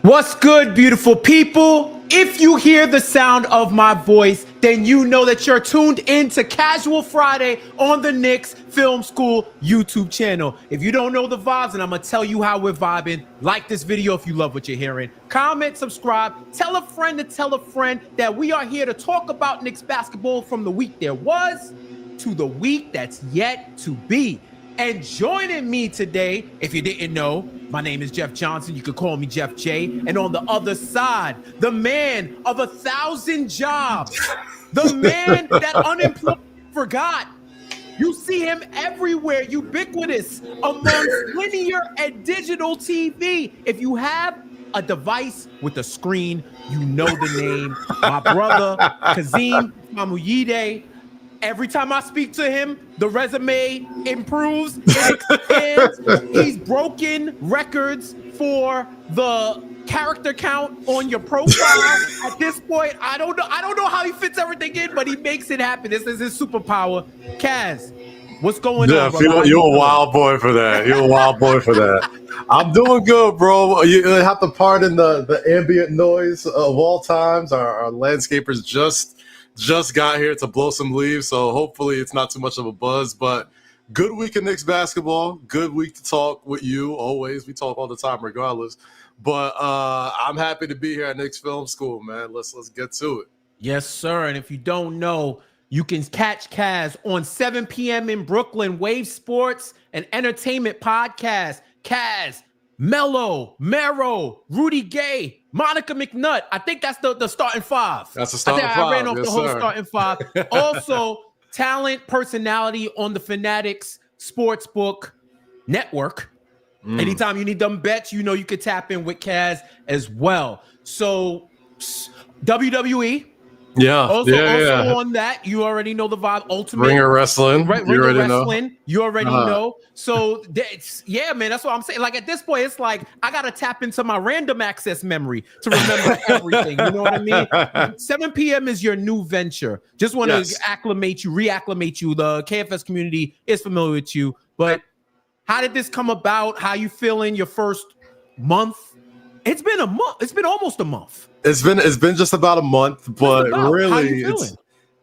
What's good, beautiful people? If you hear the sound of my voice, then you know that you're tuned in to Casual Friday on the Knicks Film School YouTube channel. If you don't know the vibes, and I'm going to tell you how we're vibing, like this video if you love what you're hearing. Comment, subscribe, tell a friend to tell a friend that we are here to talk about Knicks basketball from the week there was to the week that's yet to be. And joining me today, if you didn't know, my name is Jeff Johnson. You could call me Jeff J. And on the other side, the man of 1,000 jobs, the man that unemployed forgot. You see him everywhere, ubiquitous amongst linear and digital TV. If you have a device with a screen, you know the name. My brother, Kaz Famuyide. Every time I speak to him, the resume improves, it expands. He's broken records for the character count on your profile. At this point, I don't know how he fits everything in, but he makes it happen. This is his superpower. Kaz, what's going on, brother? You're a wild boy for that. You're a wild boy for that. I'm doing good, bro. You have to pardon the ambient noise of all times. Our landscapers just got here to blow some leaves, so hopefully it's not too much of a buzz. But good week of Knicks basketball. Good week to talk with you. Always, we talk all the time, regardless. But I'm happy to be here at Knicks Film School, man. Let's get to it. Yes, sir. And if you don't know, you can catch Kaz on 7 p.m. in Brooklyn, Wave Sports and Entertainment Podcast. Kaz, Mello, Mero, Rudy Gay, Monica McNutt. I think that's the starting five. That's the starting five. I ran off yes, the whole sir. starting five. Also, talent, personality on the Fanatics Sportsbook Network. Anytime you need them bets, you know you could tap in with Kaz as well. So, WWE. Also on that, you already know the vibe. Ultimate Ringer Wrestling. Right, you already Wrestling. know. You already know. So, yeah, man, that's what I'm saying. Like, at this point, it's like I got to tap into my random access memory to remember everything. You know what I mean? 7 p.m. is your new venture. Just want to reacclimate you. The KFS community is familiar with you. But how did this come about? How you feeling your first month? It's been a month. It's been almost a month. It's been just about a month, but really, it's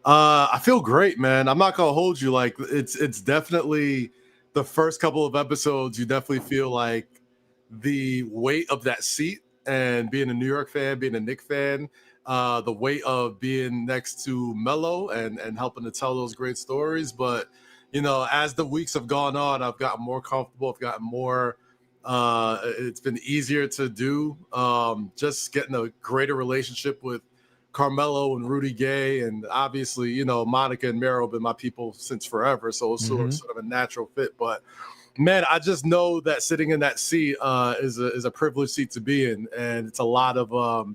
I feel great, man. I'm not gonna hold you. Like it's definitely the first couple of episodes. You definitely feel like the weight of that seat, and being a New York fan, being a Knicks fan, the weight of being next to Mello and helping to tell those great stories. But you know, as the weeks have gone on, I've gotten more comfortable. I've gotten more. It's been easier to do. Just getting a greater relationship with Carmelo and Rudy Gay, and obviously, you know, Monica and Mero have been my people since forever, so it's sort of a natural fit. But man, I just know that sitting in that seat is a privileged seat to be in, and it's a lot of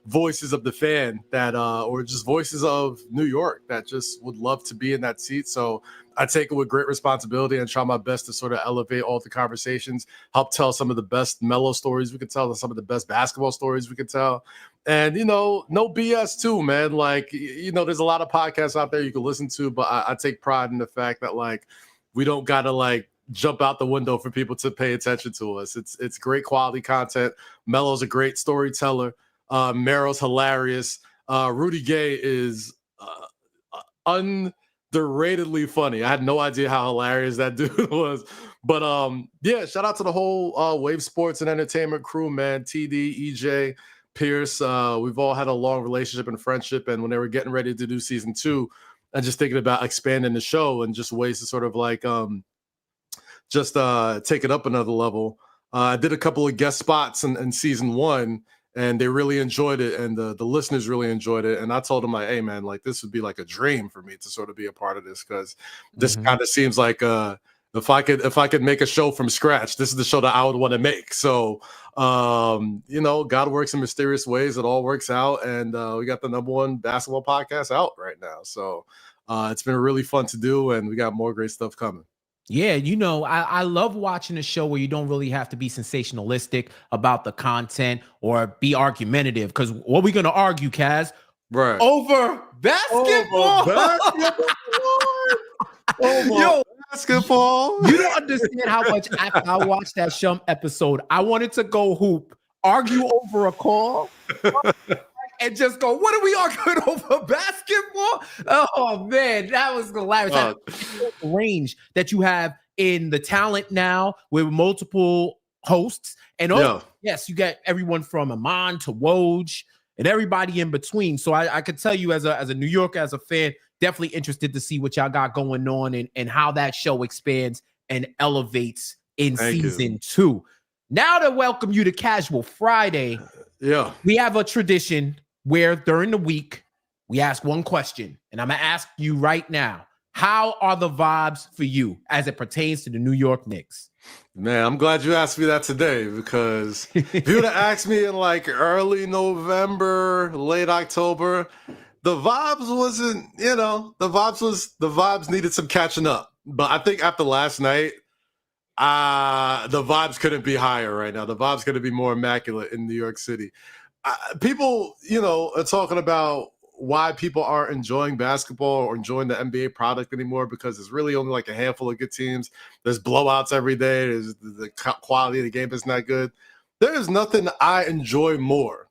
voices of the fan that or just voices of New York that just would love to be in that seat. So I take it with great responsibility and try my best to sort of elevate all the conversations, help tell some of the best Mellow stories we could tell, some of the best basketball stories we could tell. And, you know, no BS too, man. Like, you know, there's a lot of podcasts out there you can listen to, but I take pride in the fact that, like, we don't got to, like, jump out the window for people to pay attention to us. It's great quality content. Mello's a great storyteller. Mero's hilarious. Rudy Gay is underratedly funny. I had no idea how hilarious that dude was. But yeah, shout out to the whole Wave Sports and Entertainment crew, man. TD, EJ, Pierce. We've all had a long relationship and friendship. And when they were getting ready to do season 2, and just thinking about expanding the show and just ways to sort of like take it up another level. I did a couple of guest spots in season 1. And they really enjoyed it, and the listeners really enjoyed it. And I told them, like, hey, man, like, this would be like a dream for me to sort of be a part of this, because this kind of seems like if I could make a show from scratch, this is the show that I would want to make. So, you know, God works in mysterious ways. It all works out, and we got the #1 basketball podcast out right now. So it's been really fun to do, and we got more great stuff coming. Yeah, you know, I love watching a show where you don't really have to be sensationalistic about the content or be argumentative. Because what are we going to argue, Kaz? Right. Over basketball. Basketball. You don't understand how much after I watched that Shump episode, I wanted to go hoop argue over a call and just go, what are we arguing over, basketball? Oh, man, that was hilarious. That range that you have in the talent now with multiple hosts. And yes, you got everyone from Amon to Woj and everybody in between. So I could tell you as a New Yorker, as a fan, definitely interested to see what y'all got going on and how that show expands and elevates in season 2. Now to welcome you to Casual Friday, we have a tradition where during the week we ask one question, and I'm gonna ask you right now: how are the vibes for you as it pertains to the New York Knicks? Man, I'm glad you asked me that today, because if you would have asked me in like early November, late October, the vibes wasn't, the vibes needed some catching up. But I think after last night, the vibes couldn't be higher right now. The vibes couldn't be more immaculate in New York City. People, are talking about why people aren't enjoying basketball or enjoying the NBA product anymore, because there's really only like a handful of good teams. There's blowouts every day. There's the quality of the game is not good. There is nothing I enjoy more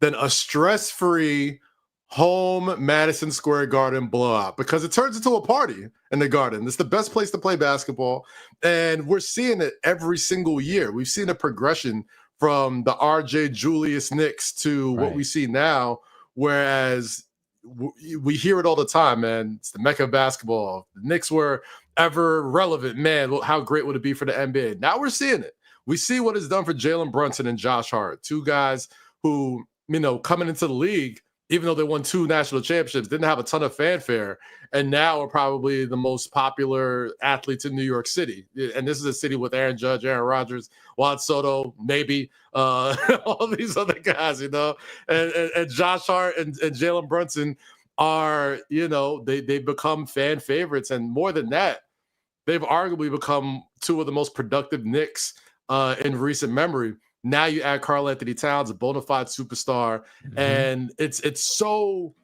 than a stress-free home Madison Square Garden blowout, because it turns into a party in the Garden. It's the best place to play basketball, and we're seeing it every single year. We've seen a progression from the RJ Julius Knicks to what we see now, whereas we hear it all the time, man. It's the Mecca of basketball. The Knicks were ever relevant. Man, how great would it be for the NBA? Now we're seeing it. We see what it's done for Jalen Brunson and Josh Hart, two guys who, coming into the league, even though they won 2 national championships, didn't have a ton of fanfare, and now are probably the most popular athletes in New York City. And this is a city with Aaron Judge, Aaron Rodgers, Juan Soto, maybe all these other guys, and Josh Hart and Jalen Brunson are, they become fan favorites. And more than that, they've arguably become 2 of the most productive Knicks in recent memory. Now you add Karl-Anthony Towns, a bona fide superstar, and it's so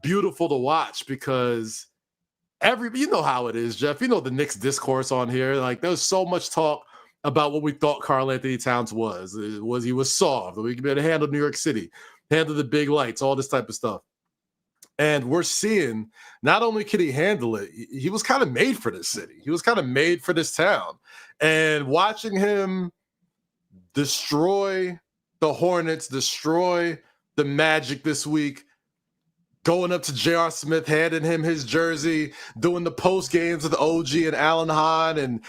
beautiful to watch, because you know how it is, Jeff. You know the Knicks discourse on here. Like, there's so much talk about what we thought Karl-Anthony Towns was. He was soft. We could be able to handle New York City, handle the big lights, all this type of stuff. And we're seeing not only could he handle it, he was kind of made for this city. He was kind of made for this town. And watching him destroy the Hornets, destroy the Magic this week, going up to J.R. Smith, handing him his jersey, doing the post games with OG and Alan Hahn, and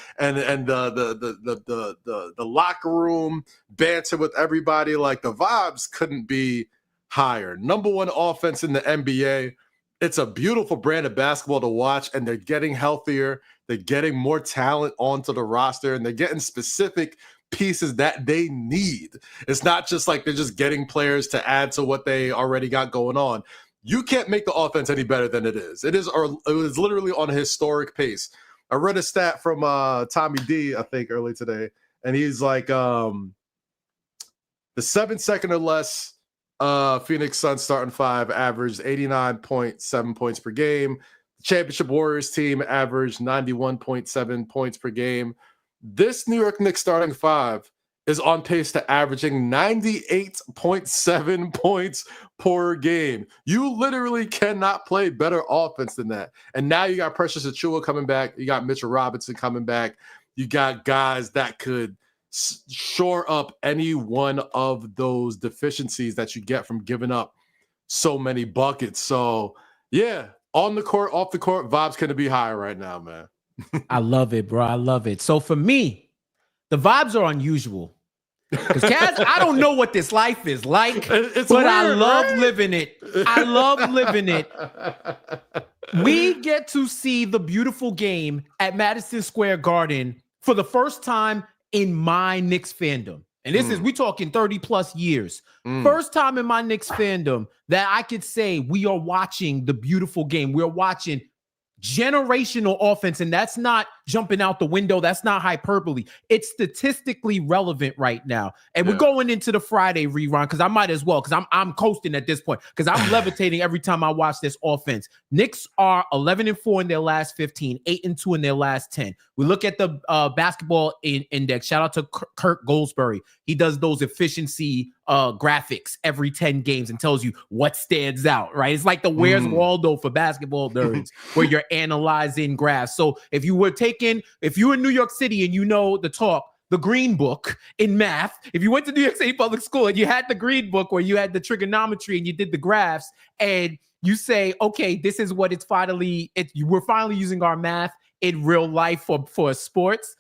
the locker room banter with everybody. Like, the vibes couldn't be higher. Number 1 offense in the NBA. It's a beautiful brand of basketball to watch, and they're getting healthier. They're getting more talent onto the roster, and they're getting specific pieces that they need. It's not just like they're just getting players to add to what they already got going on. You can't make the offense any better than it is. It is literally on a historic pace. I read a stat from Tommy D, I think, early today, and he's like, the 7-second or less Phoenix Suns starting 5 averaged 89.7 points per game. The championship Warriors team averaged 91.7 points per game. This New York Knicks starting 5 is on pace to averaging 98.7 points per game. You literally cannot play better offense than that. And now you got Precious Achiuwa coming back. You got Mitchell Robinson coming back. You got guys that could shore up any one of those deficiencies that you get from giving up so many buckets. So, yeah, on the court, off the court, vibes couldn't be higher right now, man. I love it, bro. I love it. So for me, the vibes are unusual. Because Kaz, I don't know what this life is like, but weird, I love living it. I love living it. We get to see the beautiful game at Madison Square Garden for the first time in my Knicks fandom. And this is, we talking 30 plus years. First time in my Knicks fandom that I could say we are watching the beautiful game. We're watching generational offense, and that's not jumping out the window. That's not hyperbole. It's statistically relevant right now. And we're going into the Friday rerun because I might as well, because I'm coasting at this point, because I'm levitating every time I watch this offense. Knicks are 11-4 in their last 15, 8-2 in their last 10. We look at the basketball index. Shout out to Kirk Goldsberry. He does those efficiency graphics every 10 games and tells you what stands out, right? It's like the Where's Waldo for basketball nerds, where you're analyzing graphs. So if you're in New York City and you know the talk, the green book in math, if you went to New York City Public School and you had the green book where you had the trigonometry and you did the graphs and you say, okay, this is what we're finally using our math in real life for sports.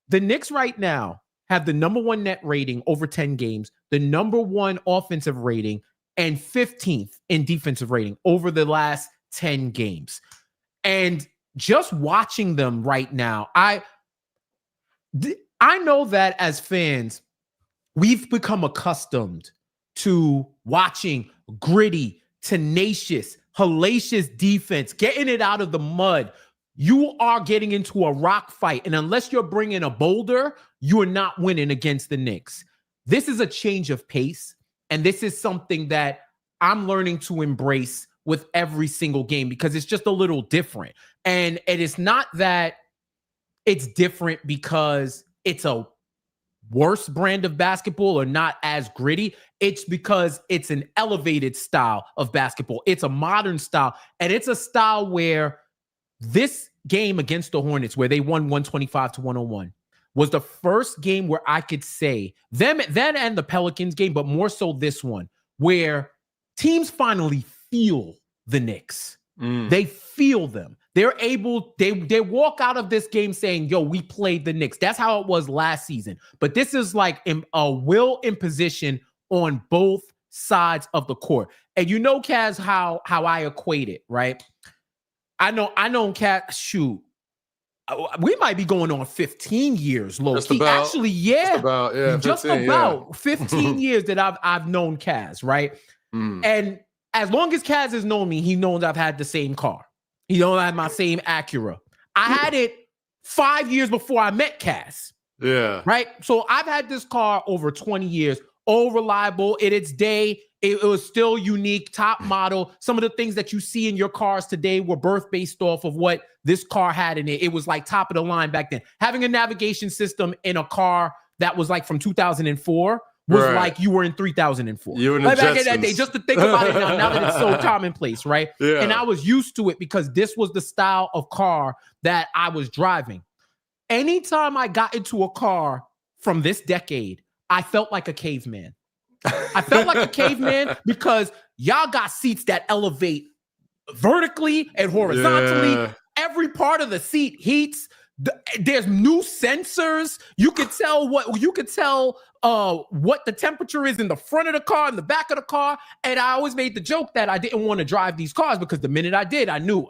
The Knicks right now have the number 1 net rating over 10 games, the number 1 offensive rating, and 15th in defensive rating over the last 10 games. And just watching them right now, I know that as fans, we've become accustomed to watching gritty, tenacious, hellacious defense, getting it out of the mud. You are getting into a rock fight, and unless you're bringing a boulder, you are not winning against the Knicks. This is a change of pace, and this is something that I'm learning to embrace with every single game because it's just a little different. And it is not that it's different because it's a worse brand of basketball or not as gritty. It's because it's an elevated style of basketball. It's a modern style, and it's a style where this game against the Hornets, where they won 125-101, was the first game where I could say them and the Pelicans game, but more so this one, where teams finally feel the Knicks. They feel them. They're able, they walk out of this game saying, yo, we played the Knicks. That's how it was last season. But this is like a will in position on both sides of the court. And you know, Kaz, how I equate it, right? I know, Kaz, shoot, we might be going on 15 years, low key. Actually, yeah. Just about 15 years that I've known Kaz, right? And as long as Kaz has known me, he knows I've had the same car. He knows I had my same Acura. I had it 5 years before I met Kaz. Yeah. Right? So I've had this car over 20 years, all reliable. In its day, it was still unique, top model. Some of the things that you see in your cars today were birthed based off of what this car had in it. It was like top of the line back then. Having a navigation system in a car that was like from 2004 was like you were in 3004. You were back in that day, just to think about it now that it's so commonplace, right? Yeah. And I was used to it because this was the style of car that I was driving. Anytime I got into a car from this decade, I felt like a caveman. I felt like a caveman because y'all got seats that elevate vertically and horizontally. Yeah. Every part of the seat heats. There's new sensors. You could tell what the temperature is in the front of the car, in the back of the car. And I always made the joke that I didn't want to drive these cars because the minute I did, I knew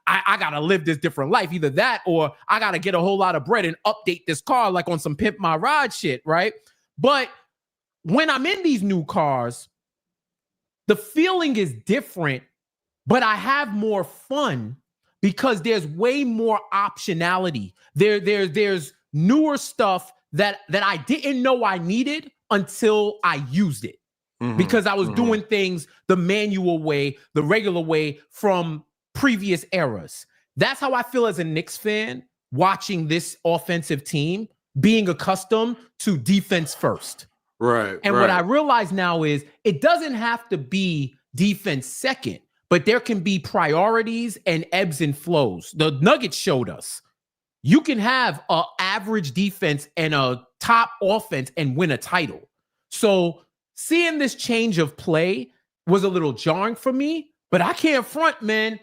I gotta live this different life. Either that or I gotta get a whole lot of bread and update this car like on some Pimp My Ride shit, right? But when I'm in these new cars, the feeling is different, but I have more fun because there's way more optionality. There's newer stuff that I didn't know I needed until I used it. Because I was doing things the manual way, the regular way from previous eras. That's how I feel as a Knicks fan watching this offensive team being accustomed to defense first. Right. And what I realize now is it doesn't have to be defense second, but there can be priorities and ebbs and flows. The Nuggets showed us you can have an average defense and a top offense and win a title. So seeing this change of play was a little jarring for me, but I can't front, man.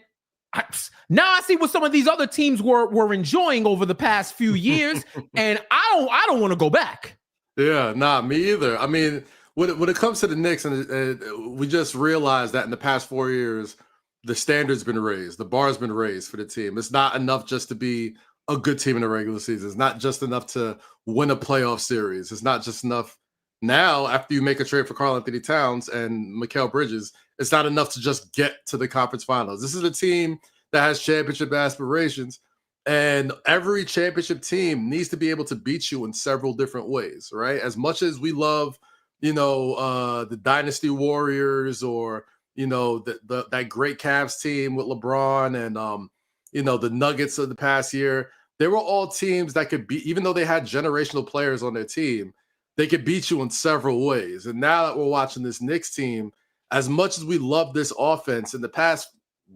Now I see what some of these other teams were enjoying over the past few years, and I don't want to go back. Yeah, nah, me either. I mean, when it comes to the Knicks, and we just realized that in the past 4 years, the standard's been raised, the bar's been raised for the team. It's not enough just to be a good team in the regular season. It's not just enough to win a playoff series. It's not just enough now after you make a trade for Karl-Anthony Towns and Mikal Bridges. It's not enough to just get to the conference finals. This is a team that has championship aspirations. And every championship team needs to be able to beat you in several different ways, right? As much as we love, the Dynasty Warriors, or that great Cavs team with LeBron, and the Nuggets of the past year, they were all teams that could beat, even though they had generational players on their team, they could beat you in several ways. And now that we're watching this Knicks team, as much as we love this offense, in the past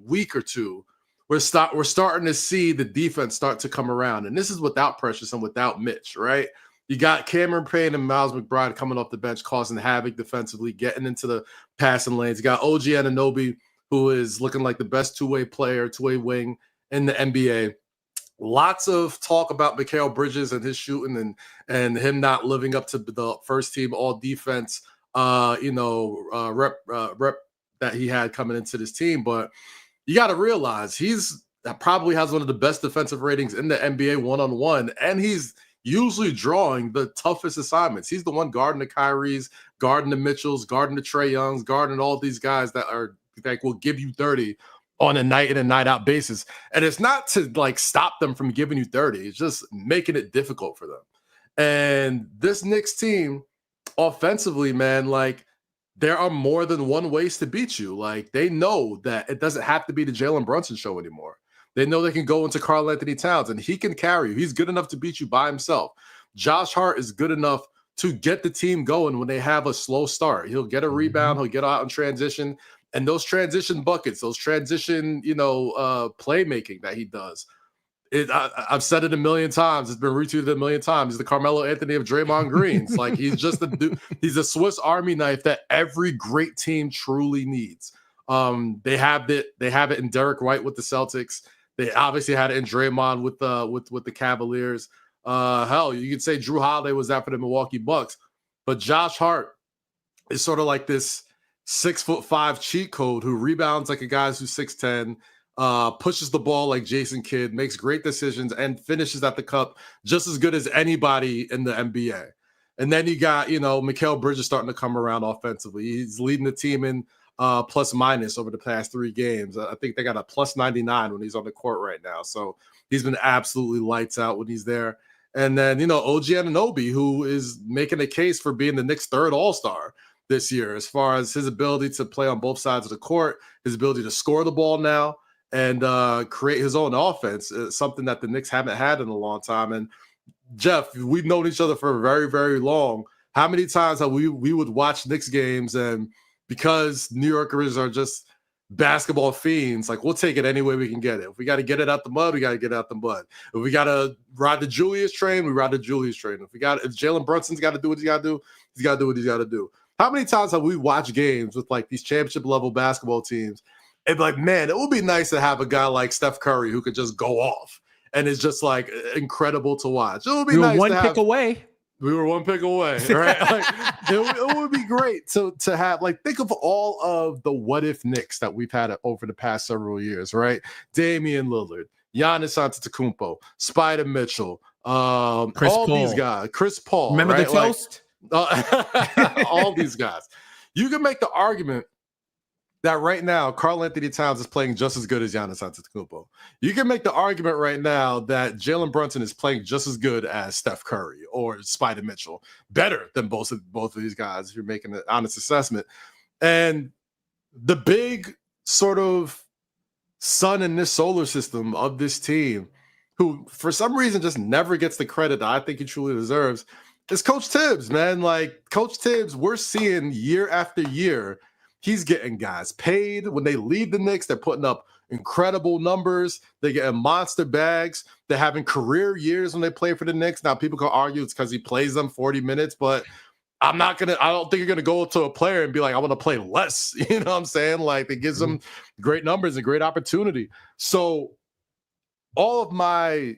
week or two, we're starting to see the defense start to come around. And this is without Precious and without Mitch, right? You got Cameron Payne and Miles McBride coming off the bench, causing havoc defensively, getting into the passing lanes. You got OG Anunoby, who is looking like the best two-way wing in the NBA. Lots of talk about Mikal Bridges and his shooting, and him not living up to the first team all defense rep that he had coming into this team. But you got to realize that probably has one of the best defensive ratings in the NBA one-on-one, and he's usually drawing the toughest assignments. He's the one guarding the Kyries, guarding the Mitchells, guarding the Trae Youngs, guarding all these guys that will give you 30 on a night in and night out basis. And it's not to stop them from giving you 30. It's just making it difficult for them. And this Knicks team offensively, man, there are more than one ways to beat you. They know that it doesn't have to be the Jalen Brunson show anymore. They know they can go into Karl-Anthony Towns, and he can carry you. He's good enough to beat you by himself. Josh Hart is good enough to get the team going when they have a slow start. He'll get a rebound. He'll get out in transition. And those transition buckets, those transition, playmaking that he does, I've said it a million times. It's been retweeted a million times. He's the Carmelo Anthony of Draymond Greens. He's just he's a Swiss Army knife that every great team truly needs. They have it in Derek White with the Celtics. They obviously had it in Draymond with the Cavaliers. Hell, you could say Drew Holiday was that for the Milwaukee Bucks. But Josh Hart is sort of like this 6'5" cheat code who rebounds like a guy who's 6'10", pushes the ball like Jason Kidd, makes great decisions, and finishes at the cup just as good as anybody in the NBA. And then you got, Mikal Bridges starting to come around offensively. He's leading the team in plus minus over the past 3 games. I think they got a plus 99 when he's on the court right now. So he's been absolutely lights out when he's there. And then, OG Anunoby, who is making a case for being the Knicks' third All-Star this year, as far as his ability to play on both sides of the court, his ability to score the ball now, and create his own offense, something that the Knicks haven't had in a long time. And Jeff, we've known each other for very, very long. How many times have we would watch Knicks games, and because New Yorkers are just basketball fiends, we'll take it any way we can get it. If we got to get it out the mud, we got to get it out the mud. If we got to ride the Julius train, we ride the Julius train. If Jalen Brunson's got to do what he's got to do, he's got to do what he's got to do. How many times have we watched games with these championship level basketball teams and man, it would be nice to have a guy like Steph Curry who could just go off and is just incredible to watch. It would be nice. One pick away. We were one pick away, right? It would be great to have, think of all of the what if Knicks that we've had over the past several years, right? Damian Lillard, Giannis Antetokounmpo, Spider Mitchell, these guys, Chris Paul. Remember right? the toast? All these guys. You can make the argument that right now Karl-Anthony Towns is playing just as good as Giannis Antetokounmpo. You can make the argument right now that Jalen Brunson is playing just as good as Steph Curry or Spider Mitchell, better than both of these guys if you're making an honest assessment. And the big sort of sun in this solar system of this team, who for some reason just never gets the credit that I think he truly deserves, is Coach Tibbs, man. Coach Tibbs, we're seeing year after year, he's getting guys paid. When they leave the Knicks, they're putting up incredible numbers. They're getting monster bags. They're having career years when they play for the Knicks. Now, people can argue it's because he plays them 40 minutes, but I don't think you're going to go to a player and be like, I want to play less. You know what I'm saying? It gives them great numbers and great opportunity. So all of my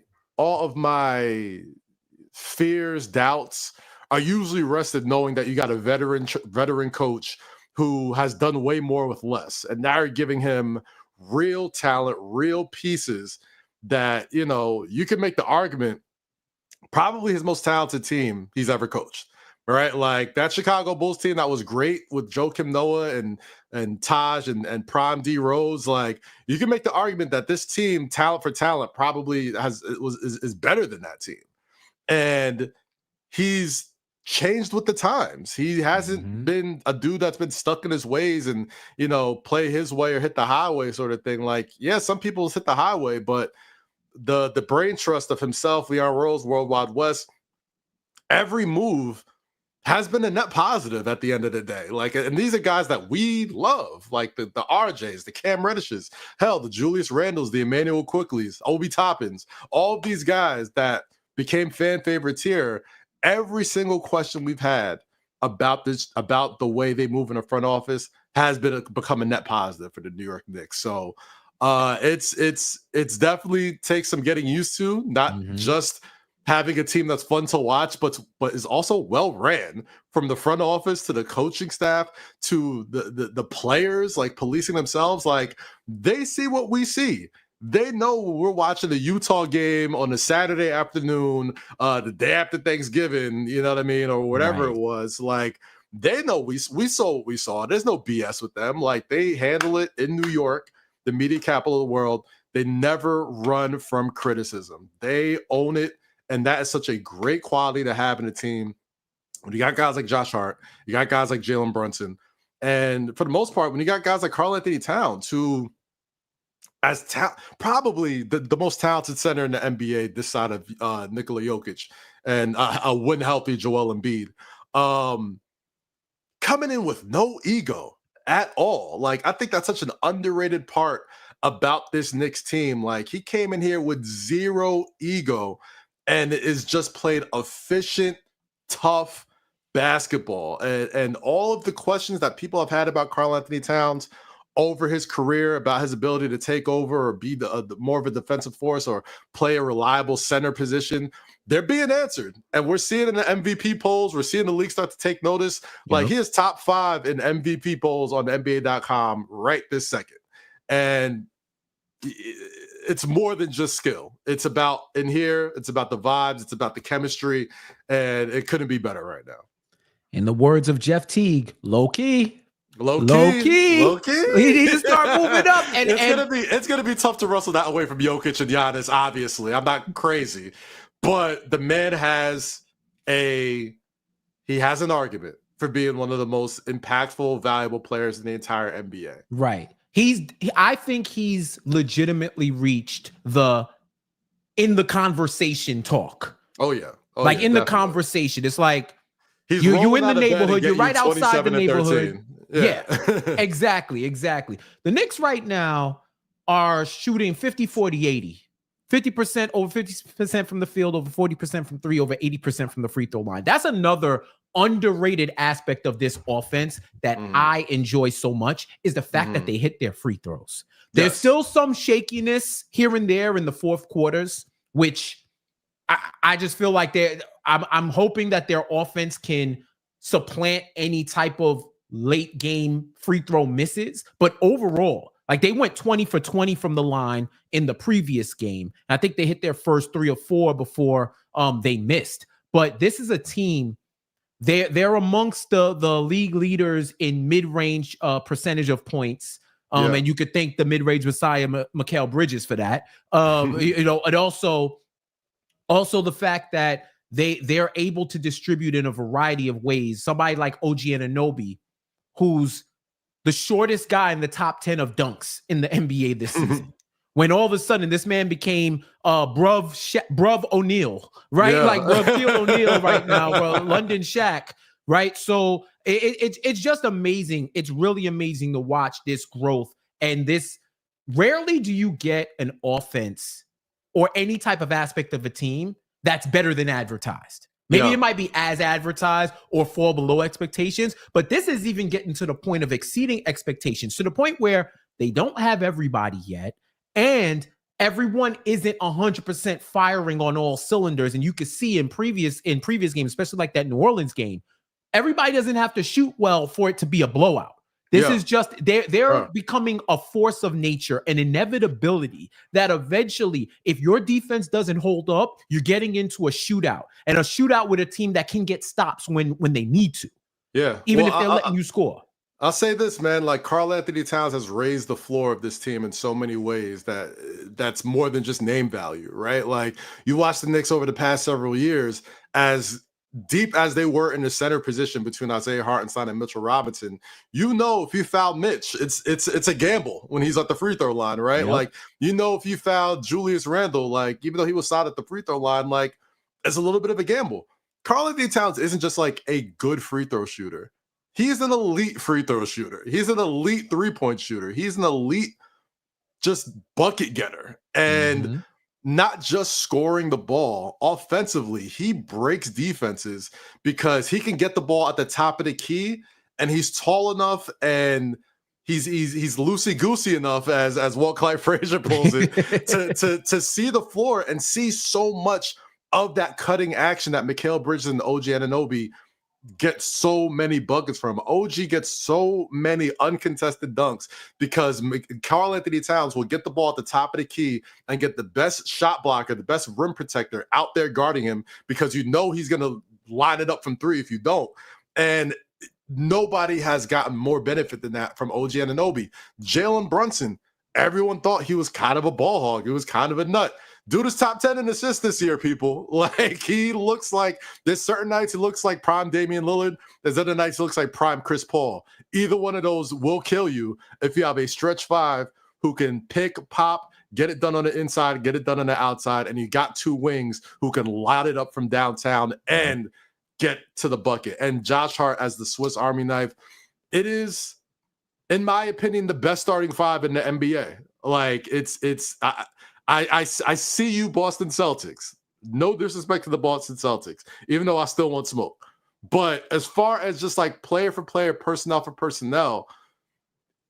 fears, doubts are usually rested knowing that you got a veteran coach who has done way more with less. And now you're giving him real talent, real pieces that, you can make the argument, probably his most talented team he's ever coached, right? Like that Chicago Bulls team that was great with Joakim Noah and Taj and Prime D Rose. Like you can make the argument that this team, talent for talent, probably is better than that team. And he's changed with the times. He hasn't been a dude that's been stuck in his ways and, play his way or hit the highway sort of thing. Like, yeah, some people hit the highway, but the brain trust of himself, Leon Rose, World Wide West, every move has been a net positive at the end of the day. Like, and these are guys that we love, like the RJs, the Cam Reddishes, hell, the Julius Randles, the Emmanuel Quickleys, Obi Toppins, all of these guys that became fan favorites here. Every single question we've had about the way they move in the front office has become a net positive for the New York Knicks. So it's definitely takes some getting used to, not just having a team that's fun to watch, but is also well ran from the front office to the coaching staff to the players, like policing themselves. Like they see what we see. They know we're watching the Utah game on a Saturday afternoon, the day after Thanksgiving, you know what I mean, or whatever it was. Like they know we saw what we saw. There's no BS with them. Like they handle it in New York, the media capital of the world. They never run from criticism. They own it. And that is such a great quality to have in a team. When you got guys like Josh Hart, you got guys like Jalen Brunson. And for the most part, when you got guys like Karl-Anthony Towns, who probably the most talented center in the NBA this side of Nikola Jokic and a win healthy Joel Embiid, coming in with no ego at all. Like, I think that's such an underrated part about this Knicks team. Like, he came in here with zero ego and is just played efficient, tough basketball. And all of the questions that people have had about Karl-Anthony Towns over his career, about his ability to take over or be the more of a defensive force or play a reliable center position, they're being answered. And we're seeing in the MVP polls, we're seeing the league start to take notice. Like, he is top 5 in MVP polls on NBA.com right this second. And it's more than just skill. It's about in here. It's about the vibes. It's about the chemistry, and it couldn't be better right now. In the words of Jeff Teague, low key. We need to start moving up. And it's gonna be tough to wrestle that away from Jokic and Giannis. Obviously, I'm not crazy, but the man has an argument for being one of the most impactful, valuable players in the entire NBA. Right. I think he's legitimately reached in the conversation talk. Oh yeah. The conversation. It's like you're in the neighborhood. You're right outside the neighborhood. Yeah, exactly. The Knicks right now are shooting 50, 40, 80. 50%, over 50% from the field, over 40% from three, over 80% from the free throw line. That's another underrated aspect of this offense that I enjoy so much, is the fact that they hit their free throws. There's still some shakiness here and there in the fourth quarters, which I just feel like I'm hoping that their offense can supplant any type of late game free throw misses. But overall, like, they went 20 for 20 from the line in the previous game. I think they hit their first 3 or 4 before they missed. But this is a team, they're amongst the league leaders in mid-range percentage of points. And you could thank the mid-range Messiah, Mikal Bridges, for that. And also the fact that they're able to distribute in a variety of ways. Somebody like OG Anunoby, who's the shortest guy in the top 10 of dunks in the NBA this season. When all of a sudden this man became Bruv O'Neal, right? Yeah. Like Shaquille O'Neal right now, London Shaq, right? So it's just amazing. It's really amazing to watch this growth. And this, rarely do you get an offense or any type of aspect of a team that's better than advertised. Maybe it might be as advertised or fall below expectations, but this is even getting to the point of exceeding expectations, to the point where they don't have everybody yet, and everyone isn't 100% firing on all cylinders. And you could see in previous games, especially like that New Orleans game, everybody doesn't have to shoot well for it to be a blowout. This is just they're Sure. becoming a force of nature, an inevitability that eventually, if your defense doesn't hold up, you're getting into a shootout, and a shootout with a team that can get stops when they need to, Yeah. even Well, if they're letting you score. I'll say this, man. Like Karl Anthony Towns has raised the floor of this team in so many ways that's more than just name value, right? Like you watch the Knicks over the past several years, as deep as they were in the center position between Isaiah Hartenstein and Mitchell Robinson. You know, if you foul Mitch, it's a gamble when he's at the free throw line, right? Yep. Like you know, if you foul Julius Randle, like even though he was solid at the free throw line, like it's a little bit of a gamble. Karl Anthony Towns isn't just like a good free throw shooter. He's an elite free throw shooter. He's an elite three-point shooter. He's an elite just bucket getter. And not just scoring the ball offensively, he breaks defenses because he can get the ball at the top of the key, and he's tall enough and he's loosey-goosey enough, as Walt Clyde Frazier pulls it, to see the floor and see so much of that cutting action that Mikal Bridges and OG Anunoby get so many buckets from. OG gets so many uncontested dunks because Karl Anthony Towns will get the ball at the top of the key and get the best shot blocker, the best rim protector out there guarding him, because you know he's going to line it up from three if you don't. And nobody has gotten more benefit than that from OG Anunoby. Jalen Brunson, everyone thought he was kind of a ball hog. He was kind of a nut. Dude is top 10 in assists this year, people. Like, he looks like, there's certain nights he looks like prime Damian Lillard. There's other nights he looks like prime Chris Paul. Either one of those will kill you if you have a stretch five who can pick, pop, get it done on the inside, get it done on the outside, and you got two wings who can light it up from downtown and get to the bucket. And Josh Hart as the Swiss Army knife, it is, in my opinion, the best starting five in the NBA. Like, I see you, Boston Celtics. No disrespect to the Boston Celtics, even though I still want smoke. But as far as just like player for player, personnel for personnel,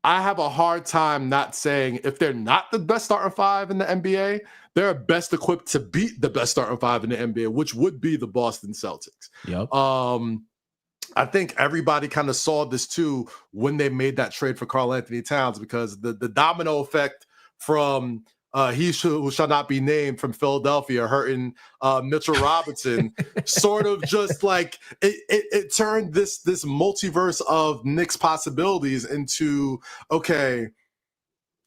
I have a hard time not saying if they're not the best starting five in the NBA, they're best equipped to beat the best starting five in the NBA, which would be the Boston Celtics. Yep. I think everybody kind of saw this too when they made that trade for Karl Anthony Towns, because the domino effect from who shall not be named from Philadelphia hurting Mitchell Robinson sort of just like it turned this multiverse of Knicks possibilities into, okay,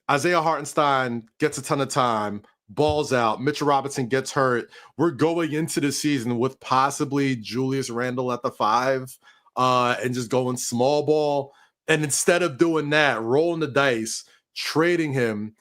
Isaiah Hartenstein gets a ton of time, balls out, Mitchell Robinson gets hurt. We're going into the season with possibly Julius Randle at the five and just going small ball. And instead of doing that, rolling the dice, trading him,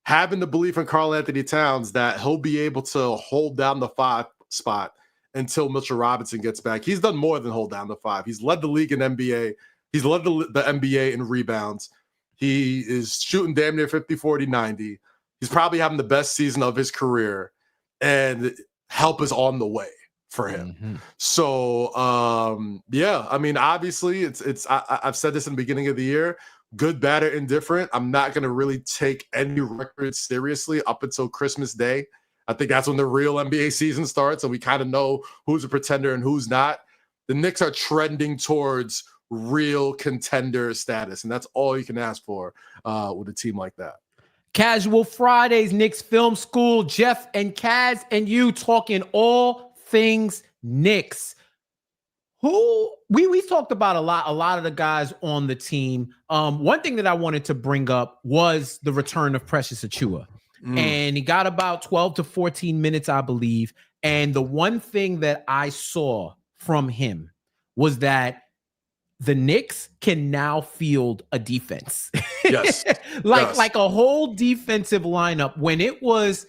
having the belief in Karl Anthony Towns that he'll be able to hold down the five spot until Mitchell Robinson gets back. He's done more than hold down the five. He's led the league in NBA. He's led the NBA in rebounds. He is shooting damn near 50, 40, 90. He's probably having the best season of his career, and help is on the way for him. Mm-hmm. So, yeah, I mean, obviously I've said this in the beginning of the year, good, bad, or indifferent. I'm not going to really take any records seriously up until Christmas Day. I think that's when the real NBA season starts, and we kind of know who's a pretender and who's not. The Knicks are trending towards real contender status, and that's all you can ask for with a team like that. Casual Fridays, Knicks Film School, Jeff and Kaz and you talking all things Knicks. Who we talked about a lot of the guys on the team. One thing that I wanted to bring up was the return of Precious Achiuwa. And he got about 12 to 14 minutes, I believe. And the one thing that I saw from him was that the Knicks can now field a defense. Yes. Like a whole defensive lineup. When it was,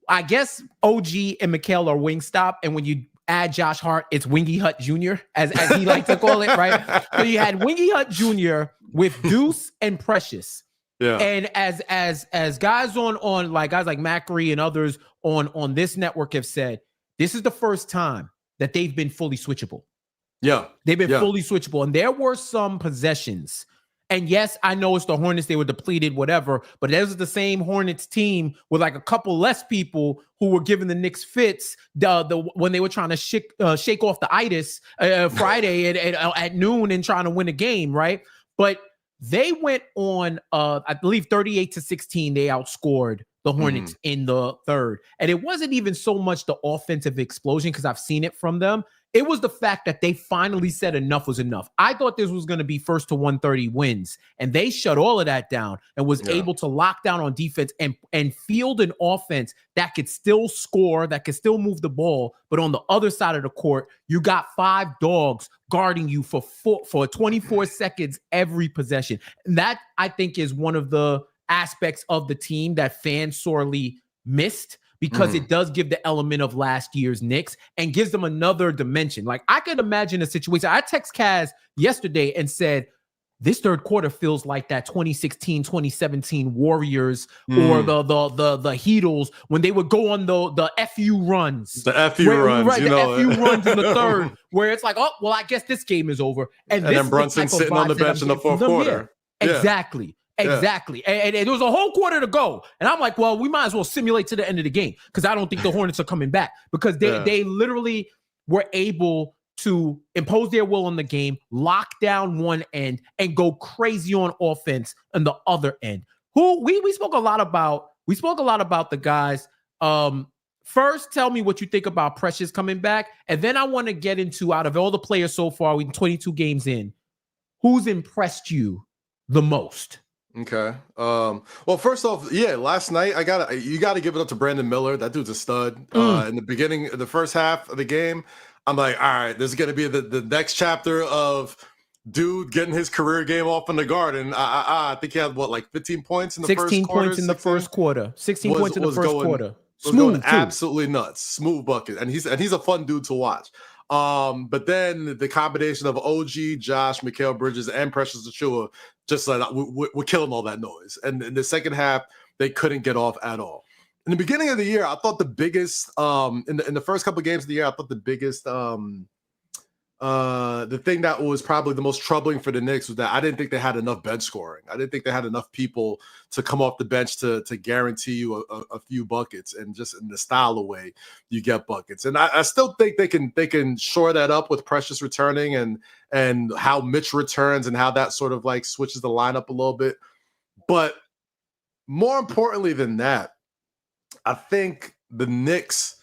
I guess OG and Mikal are Wingstop, and when you add Josh Hart, it's Wingy Hut Jr., as he likes to call it, right? So you had Wingy Hut Jr. with Deuce and Precious. Yeah. And as guys on like guys like Macri and others on this network have said, this is the first time that they've been fully switchable. Yeah. They've been fully switchable. And there were some possessions. And yes, I know it's the Hornets. They were depleted, whatever. But that was the same Hornets team with like a couple less people who were giving the Knicks fits when they were trying to shake off the itis Friday at noon and trying to win a game, right? But they went on, I believe 38-16. They outscored the Hornets in the third. And it wasn't even so much the offensive explosion, because I've seen it from them. It was the fact that they finally said enough was enough. I thought this was going to be first to 130 wins, and they shut all of that down and was able to lock down on defense and field an offense that could still score, that could still move the ball. But on the other side of the court, you got 5 dogs guarding you for 24 seconds every possession. And that, I think, is one of the aspects of the team that fans sorely missed, because it does give the element of last year's Knicks and gives them another dimension. Like, I could imagine a situation. I text Kaz yesterday and said, this third quarter feels like that 2016, 2017 Warriors or the Heatles when they would go on the FU runs. The FU runs, right? The FU runs in the third, where it's like, oh, well, I guess this game is over. And then Brunson sitting on the bench in the fourth quarter. Exactly. Exactly. And there was a whole quarter to go. And I'm like, well, we might as well simulate to the end of the game, because I don't think the Hornets are coming back, because they literally were able to impose their will on the game, lock down one end, and go crazy on offense on the other end. Who we spoke a lot about. We spoke a lot about the guys. First, tell me what you think about Precious coming back. And then I want to get into, out of all the players so far, we're 22 games in, who's impressed you the most? Okay. Well, first off, last night you gotta give it up to Brandon Miller. That dude's a stud. In the beginning, the first half of the game, I'm like, all right, this is gonna be the next chapter of dude getting his career game off in the Garden. I think he had 15 points in the first quarter. 16 points in the first quarter. 16 points in the first quarter. Smooth, absolutely nuts. Smooth bucket, and he's a fun dude to watch. But then the combination of OG, Josh, Mikal Bridges, and Precious Achiuwa, just like we're killing all that noise. And in the second half, they couldn't get off at all. In the beginning of the year, I thought the biggest in the first couple of games of the year, I thought the biggest the thing that was probably the most troubling for the Knicks was that I didn't think they had enough bench scoring. I didn't think they had enough people to come off the bench to guarantee you a few buckets, and just in the style of way you get buckets. And I still think they can shore that up with Precious returning and how Mitch returns and how that sort of like switches the lineup a little bit. But more importantly than that, I think the Knicks,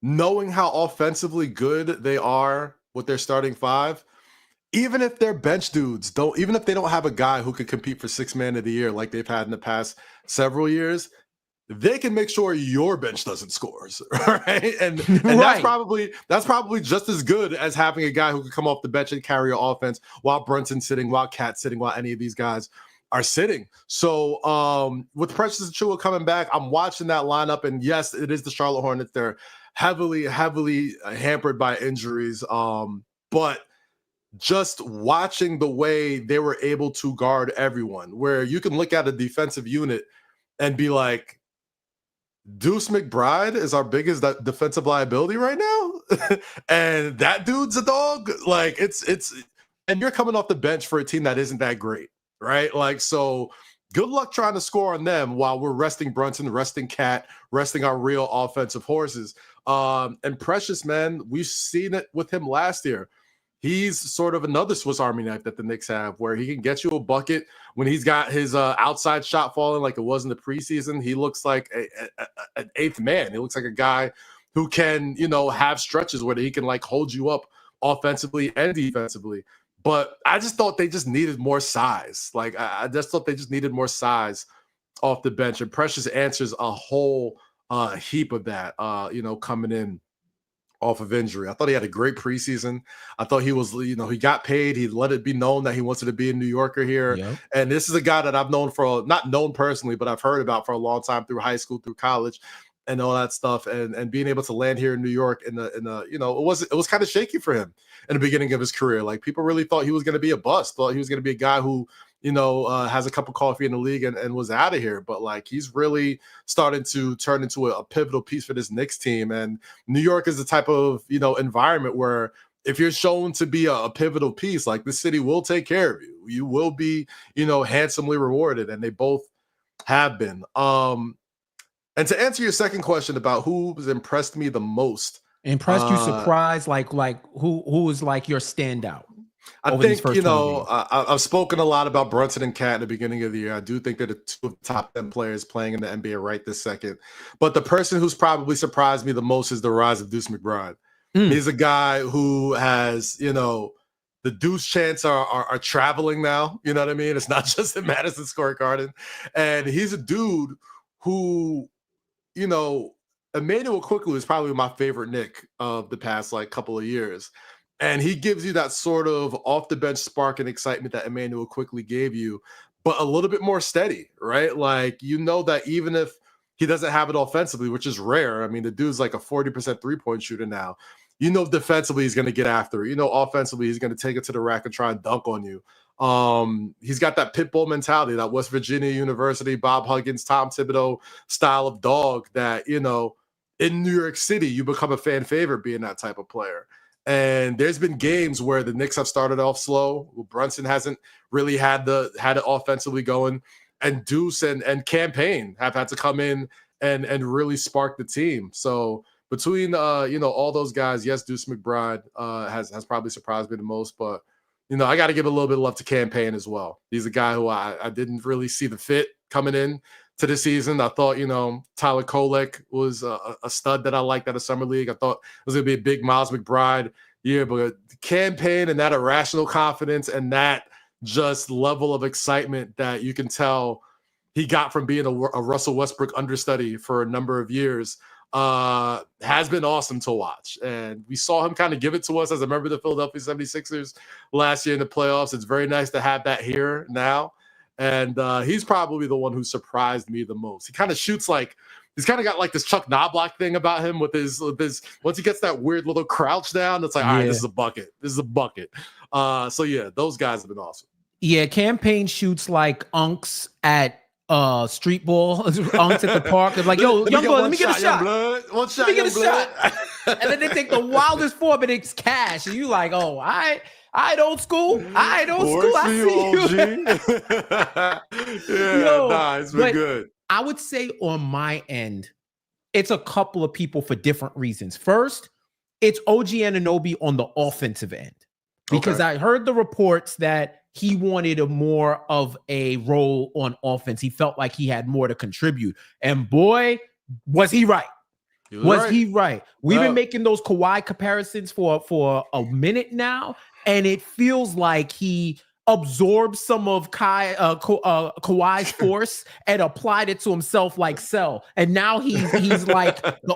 knowing how offensively good they are with their starting 5, even if their bench dudes even if they don't have a guy who could compete for 6th man of the year like they've had in the past several years, they can make sure your bench doesn't score, right? And right. That's probably just as good as having a guy who could come off the bench and carry your offense while Brunson's sitting, while Cat's sitting, while any of these guys are sitting. So with Precious Achiuwa coming back, I'm watching that lineup, and yes, it is the Charlotte Hornets. They're heavily hampered by injuries. But just watching the way they were able to guard everyone, where you can look at a defensive unit and be like, Deuce McBride is our biggest defensive liability right now. And that dude's a dog. Like and you're coming off the bench for a team that isn't that great, right? Like, so good luck trying to score on them while we're resting Brunson, resting Cat, resting our real offensive horses. And Precious, man, we've seen it with him last year. He's sort of another Swiss Army knife that the Knicks have, where he can get you a bucket when he's got his outside shot falling like it was in the preseason. He looks like an 8th man. He looks like a guy who can, have stretches where he can like hold you up offensively and defensively. But I just thought they just needed more size. Like, I just thought they just needed more size off the bench. And Precious answers a whole heap of that, coming in off of injury. I thought he had a great preseason. I thought he was, he got paid. He let it be known that he wanted to be a New Yorker here. Yep. And this is a guy that I've known not known personally, but I've heard about for a long time through high school, through college, and all that stuff. And being able to land here in New York it was kind of shaky for him in the beginning of his career. Like, people really thought he was going to be a bust, thought he was going to be a guy who, has a cup of coffee in the league and was out of here. But like, he's really starting to turn into a pivotal piece for this Knicks team. And New York is the type of, environment where if you're shown to be a pivotal piece, like, the city will take care of you. You will be, handsomely rewarded. And they both have been. And to answer your second question about who has impressed me the most. Impressed you, surprised, like who is like your standout? I over these think, first 20 games. I've spoken a lot about Brunson and Cat in the beginning of the year. I do think they're the two of the top 10 players playing in the NBA right this second. But the person who's probably surprised me the most is the rise of Deuce McBride. He's a guy who has, the Deuce chants are traveling now. You know what I mean? It's not just in Madison Square Garden. And he's a dude who, Emmanuel Quickly is probably my favorite Knick of the past couple of years. And he gives you that sort of off the bench spark and excitement that Emmanuel Quickly gave you, but a little bit more steady, right? Like, that even if he doesn't have it offensively, which is rare. I mean, the dude's like a 40% 3-point shooter now. Defensively he's going to get after it. Offensively he's going to take it to the rack and try and dunk on you. He's got that pit bull mentality, that West Virginia University, Bob Huggins, Tom Thibodeau style of dog that, in New York City, you become a fan favorite being that type of player. And there's been games where the Knicks have started off slow. Brunson hasn't really had it offensively going, and Deuce and Campaign have had to come in and really spark the team. So between all those guys, yes, Deuce McBride has probably surprised me the most, but I got to give a little bit of love to Campaign as well. He's a guy who I didn't really see the fit coming in to the season. I thought, Tyler Kolek was a stud that I liked out of Summer League. I thought it was going to be a big Miles McBride year, but Campaign and that irrational confidence and that just level of excitement that you can tell he got from being a Russell Westbrook understudy for a number of years has been awesome to watch. And we saw him kind of give it to us as a member of the Philadelphia 76ers last year in the playoffs. It's very nice to have that here now. And he's probably the one who surprised me the most. He kind of shoots he's kind of got this Chuck Knobloch thing about him with his once he gets that weird little crouch down, it's like, all right, this is a bucket. This is a bucket. So yeah, those guys have been awesome. Yeah, Campaign shoots like unks at street ball, unks at the park. They're like, yo, young blood, let me get a shot. One shot, let me get a shot. And then they take the wildest form, and it's cash. And you like, oh, I old school. I see you. It's been good. I would say on my end, it's a couple of people for different reasons. First, it's OG Anunoby on the offensive end. Because I heard the reports that he wanted more of a role on offense. He felt like he had more to contribute. And boy, was he right. He right? We've been making those Kawhi comparisons for a minute now, and it feels like he absorbed some of Kawhi's force and applied it to himself like Cell. And now he's like the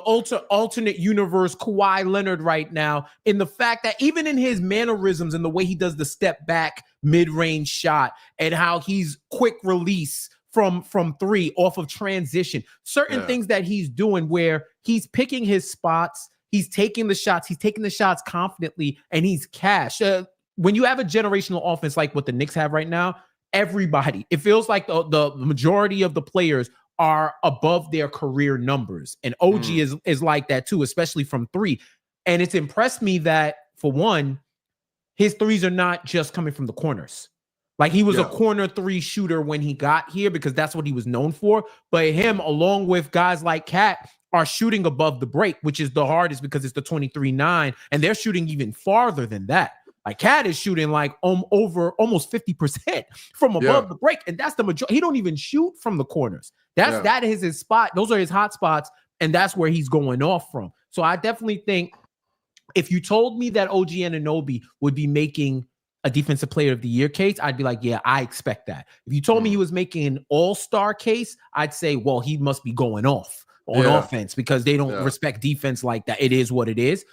alternate universe Kawhi Leonard right now, in the fact that even in his mannerisms and the way he does the step back mid-range shot and how he's quick release from three off of transition, certain things that he's doing where he's picking his spots, he's taking the shots confidently, and he's cash. When you have a generational offense like what the Knicks have right now, it feels like the majority of the players are above their career numbers. And OG is like that too, especially from three. And it's impressed me that, for one, his threes are not just coming from the corners. Like, he was a corner three shooter when he got here because that's what he was known for. But him, along with guys like Cat, are shooting above the break, which is the hardest because it's the 23-9, and they're shooting even farther than that. Like, Cat is shooting like over almost 50% from above the break, and that's the majority. He don't even shoot from the corners. That is his spot. Those are his hot spots, and that's where he's going off from. So I definitely think if you told me that OG Anunoby would be making a defensive player of the year case, I'd be like, yeah, I expect that. If you told me he was making an all-star case, I'd say, well, he must be going off on offense because they don't respect defense like that. It is what it is.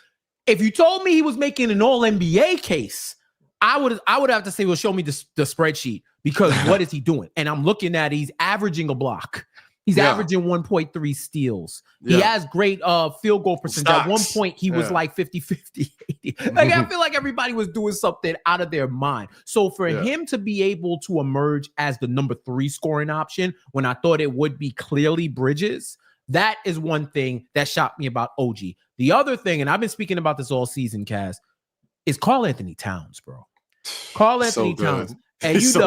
If you told me he was making an all-NBA case, I would have to say, well, show me the spreadsheet, because what is he doing? And I'm looking at, he's averaging a block. He's averaging 1.3 steals. He has great field goal percentage. At one point, he was like 50-50. Like, I feel like everybody was doing something out of their mind. So for him to be able to emerge as the number 3 scoring option when I thought it would be clearly Bridges, that is one thing that shocked me about OG. The other thing, and I've been speaking about this all season, Kaz, is Karl Anthony Towns, bro. Karl Anthony Towns. And He's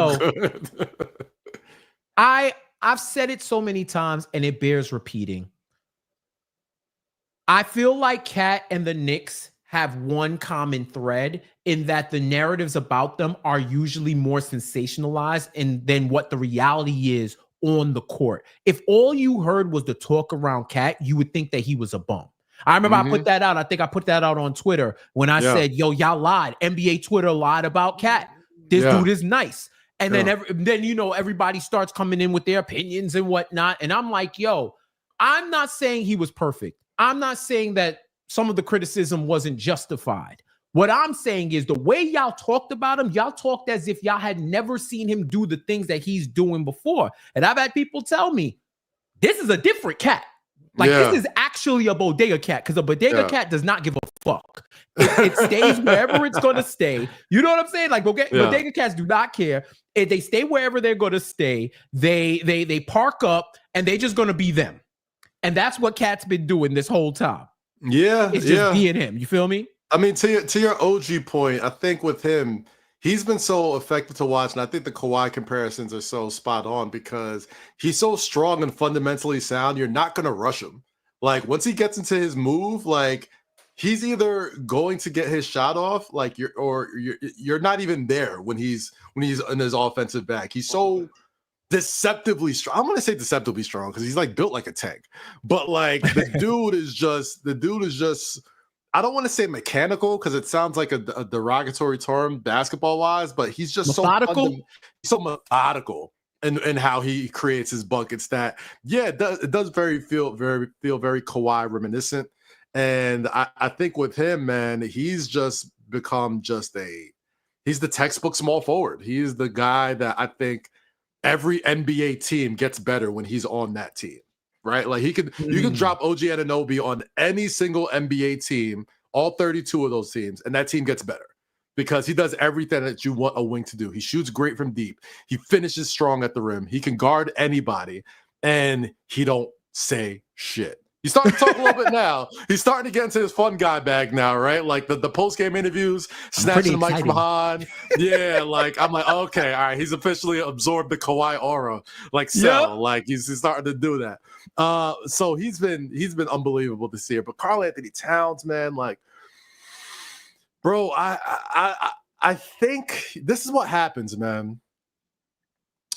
I've said it so many times, and it bears repeating. I feel like Cat and the Knicks have one common thread in that the narratives about them are usually more sensationalized than what the reality is on the court. If all you heard was the talk around Cat, you would think that he was a bum. I remember I put that out. I think I put that out on Twitter when I said, yo, y'all lied. NBA Twitter lied about Cat. This dude is nice. And then everybody starts coming in with their opinions and whatnot. And I'm like, yo, I'm not saying he was perfect. I'm not saying that some of the criticism wasn't justified. What I'm saying is the way y'all talked about him, y'all talked as if y'all had never seen him do the things that he's doing before. And I've had people tell me, this is a different Cat. Like, this is actually a bodega cat, because a bodega cat does not give a fuck. It stays wherever it's going to stay. You know what I'm saying? Like, bodega cats do not care. They stay wherever they're going to stay. They park up, and they're just going to be them. And that's what Cat's been doing this whole time. Yeah. It's just being him. You feel me? I mean, to your OG point, I think with him, he's been so effective to watch, and I think the Kawhi comparisons are so spot on because he's so strong and fundamentally sound. You're not going to rush him. Like, once he gets into his move, like, he's either going to get his shot off, like you're not even there when he's in his offensive back. He's so deceptively strong. I'm gonna say deceptively strong because he's like built like a tank, but like the dude is just. I don't want to say mechanical because it sounds like a derogatory term basketball wise, but he's just methodical. so methodical in how he creates his buckets that it does feel very Kawhi reminiscent. And I think with him, man, he's just become he's the textbook small forward. He's the guy that I think every NBA team gets better when he's on that team. Right? Like you can drop OG Anunoby on any single NBA team, all 32 of those teams, and that team gets better because he does everything that you want a wing to do. He shoots great from deep. He finishes strong at the rim. He can guard anybody, and he don't say shit. He's starting to talk a little bit now. He's starting to get into his fun guy bag now, right? Like the post-game interviews, snatching the mic from Han. Yeah, like I'm like, okay, all right. He's officially absorbed the Kawhi aura, like like he's starting to do that. So he's been unbelievable this year. But Karl Anthony Towns, man, like, bro, I think this is what happens, man.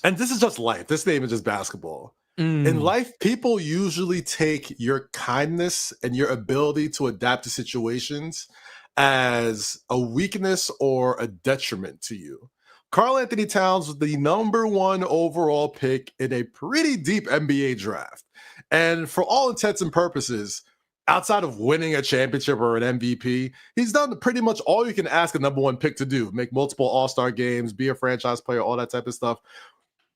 And this is just life. This ain't even just basketball. In life, people usually take your kindness and your ability to adapt to situations as a weakness or a detriment to you. Karl Anthony Towns was the #1 overall pick in a pretty deep NBA draft. And for all intents and purposes, outside of winning a championship or an MVP, he's done pretty much all you can ask a #1 pick to do: make multiple all-star games, be a franchise player, all that type of stuff.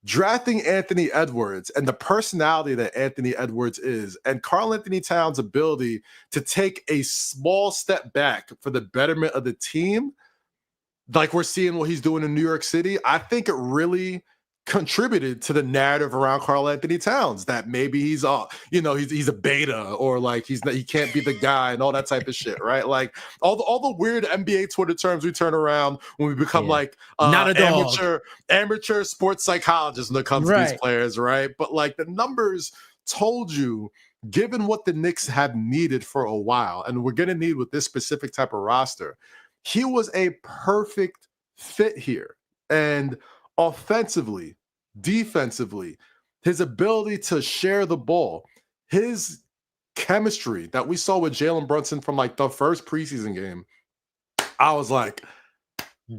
Drafting Anthony Edwards and the personality that Anthony Edwards is, and Karl Anthony Towns' ability to take a small step back for the betterment of the team, like we're seeing what he's doing in New York City, I think it really contributed to the narrative around Karl Anthony Towns that maybe he's a beta, or like he can't be the guy and all that type of shit, right? Like all the weird NBA Twitter terms we turn around when we become like not amateur sports psychologists when it comes to these players, right? But like the numbers told you, given what the Knicks have needed for a while, and we're gonna need with this specific type of roster, he was a perfect fit here. And offensively, defensively, his ability to share the ball, his chemistry that we saw with Jalen Brunson from like the first preseason game, I was like,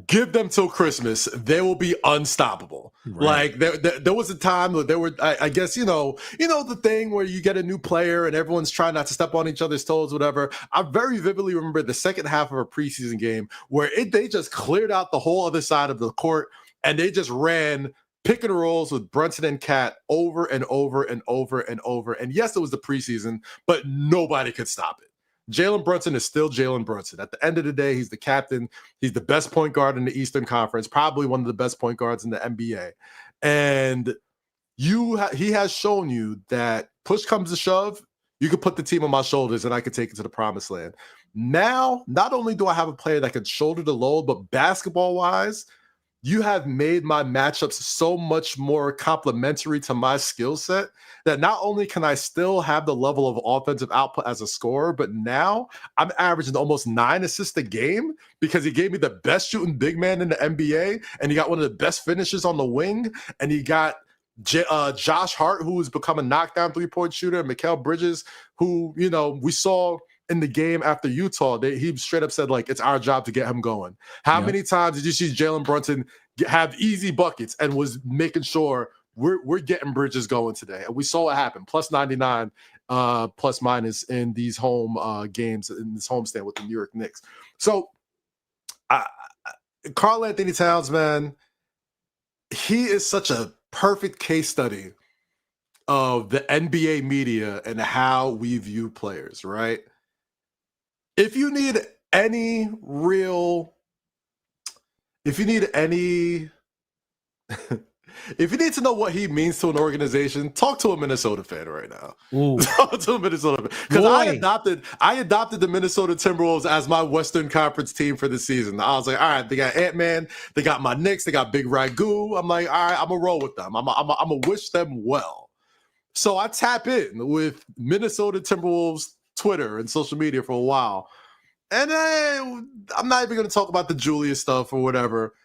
give them till Christmas, they will be unstoppable. Right. Like there was a time that there were, I guess, the thing where you get a new player and everyone's trying not to step on each other's toes, whatever. I very vividly remember the second half of a preseason game where they just cleared out the whole other side of the court and they just ran pick and rolls with Brunson and Cat over and over and over and over. And yes, it was the preseason, but nobody could stop it. Jalen Brunson is still Jalen Brunson. At the end of the day, he's the captain. He's the best point guard in the Eastern Conference, probably one of the best point guards in the NBA. And he has shown you that push comes to shove, you could put the team on my shoulders and I could take it to the promised land. Now, not only do I have a player that can shoulder the load, but basketball-wise, you have made my matchups so much more complementary to my skill set that not only can I still have the level of offensive output as a scorer, but now I'm averaging almost 9 assists a game because he gave me the best shooting big man in the NBA, and he got one of the best finishes on the wing, and he got Josh Hart, who has become a knockdown three-point shooter, and Mikal Bridges, who, you know, we saw in the game after Utah, he straight up said, like, it's our job to get him going. How many times did you see Jalen Brunson have easy buckets and was making sure we're getting Bridges going today? And we saw what happened. Plus 99 plus minus in these home games, in this homestand with the New York Knicks. So Karl Anthony Towns, man, he is such a perfect case study of the NBA media and how we view players, right? If you need any if you need to know what he means to an organization, talk to a Minnesota fan right now. Talk to a Minnesota fan. Because I adopted the Minnesota Timberwolves as my Western Conference team for the season. I was like, all right, they got Ant-Man, they got my Knicks, they got Big Ragu. I'm like, all right, I'm gonna roll with them. I'm gonna wish them well. So I tap in with Minnesota Timberwolves Twitter and social media for a while. And I'm not even going to talk about the Julius stuff or whatever,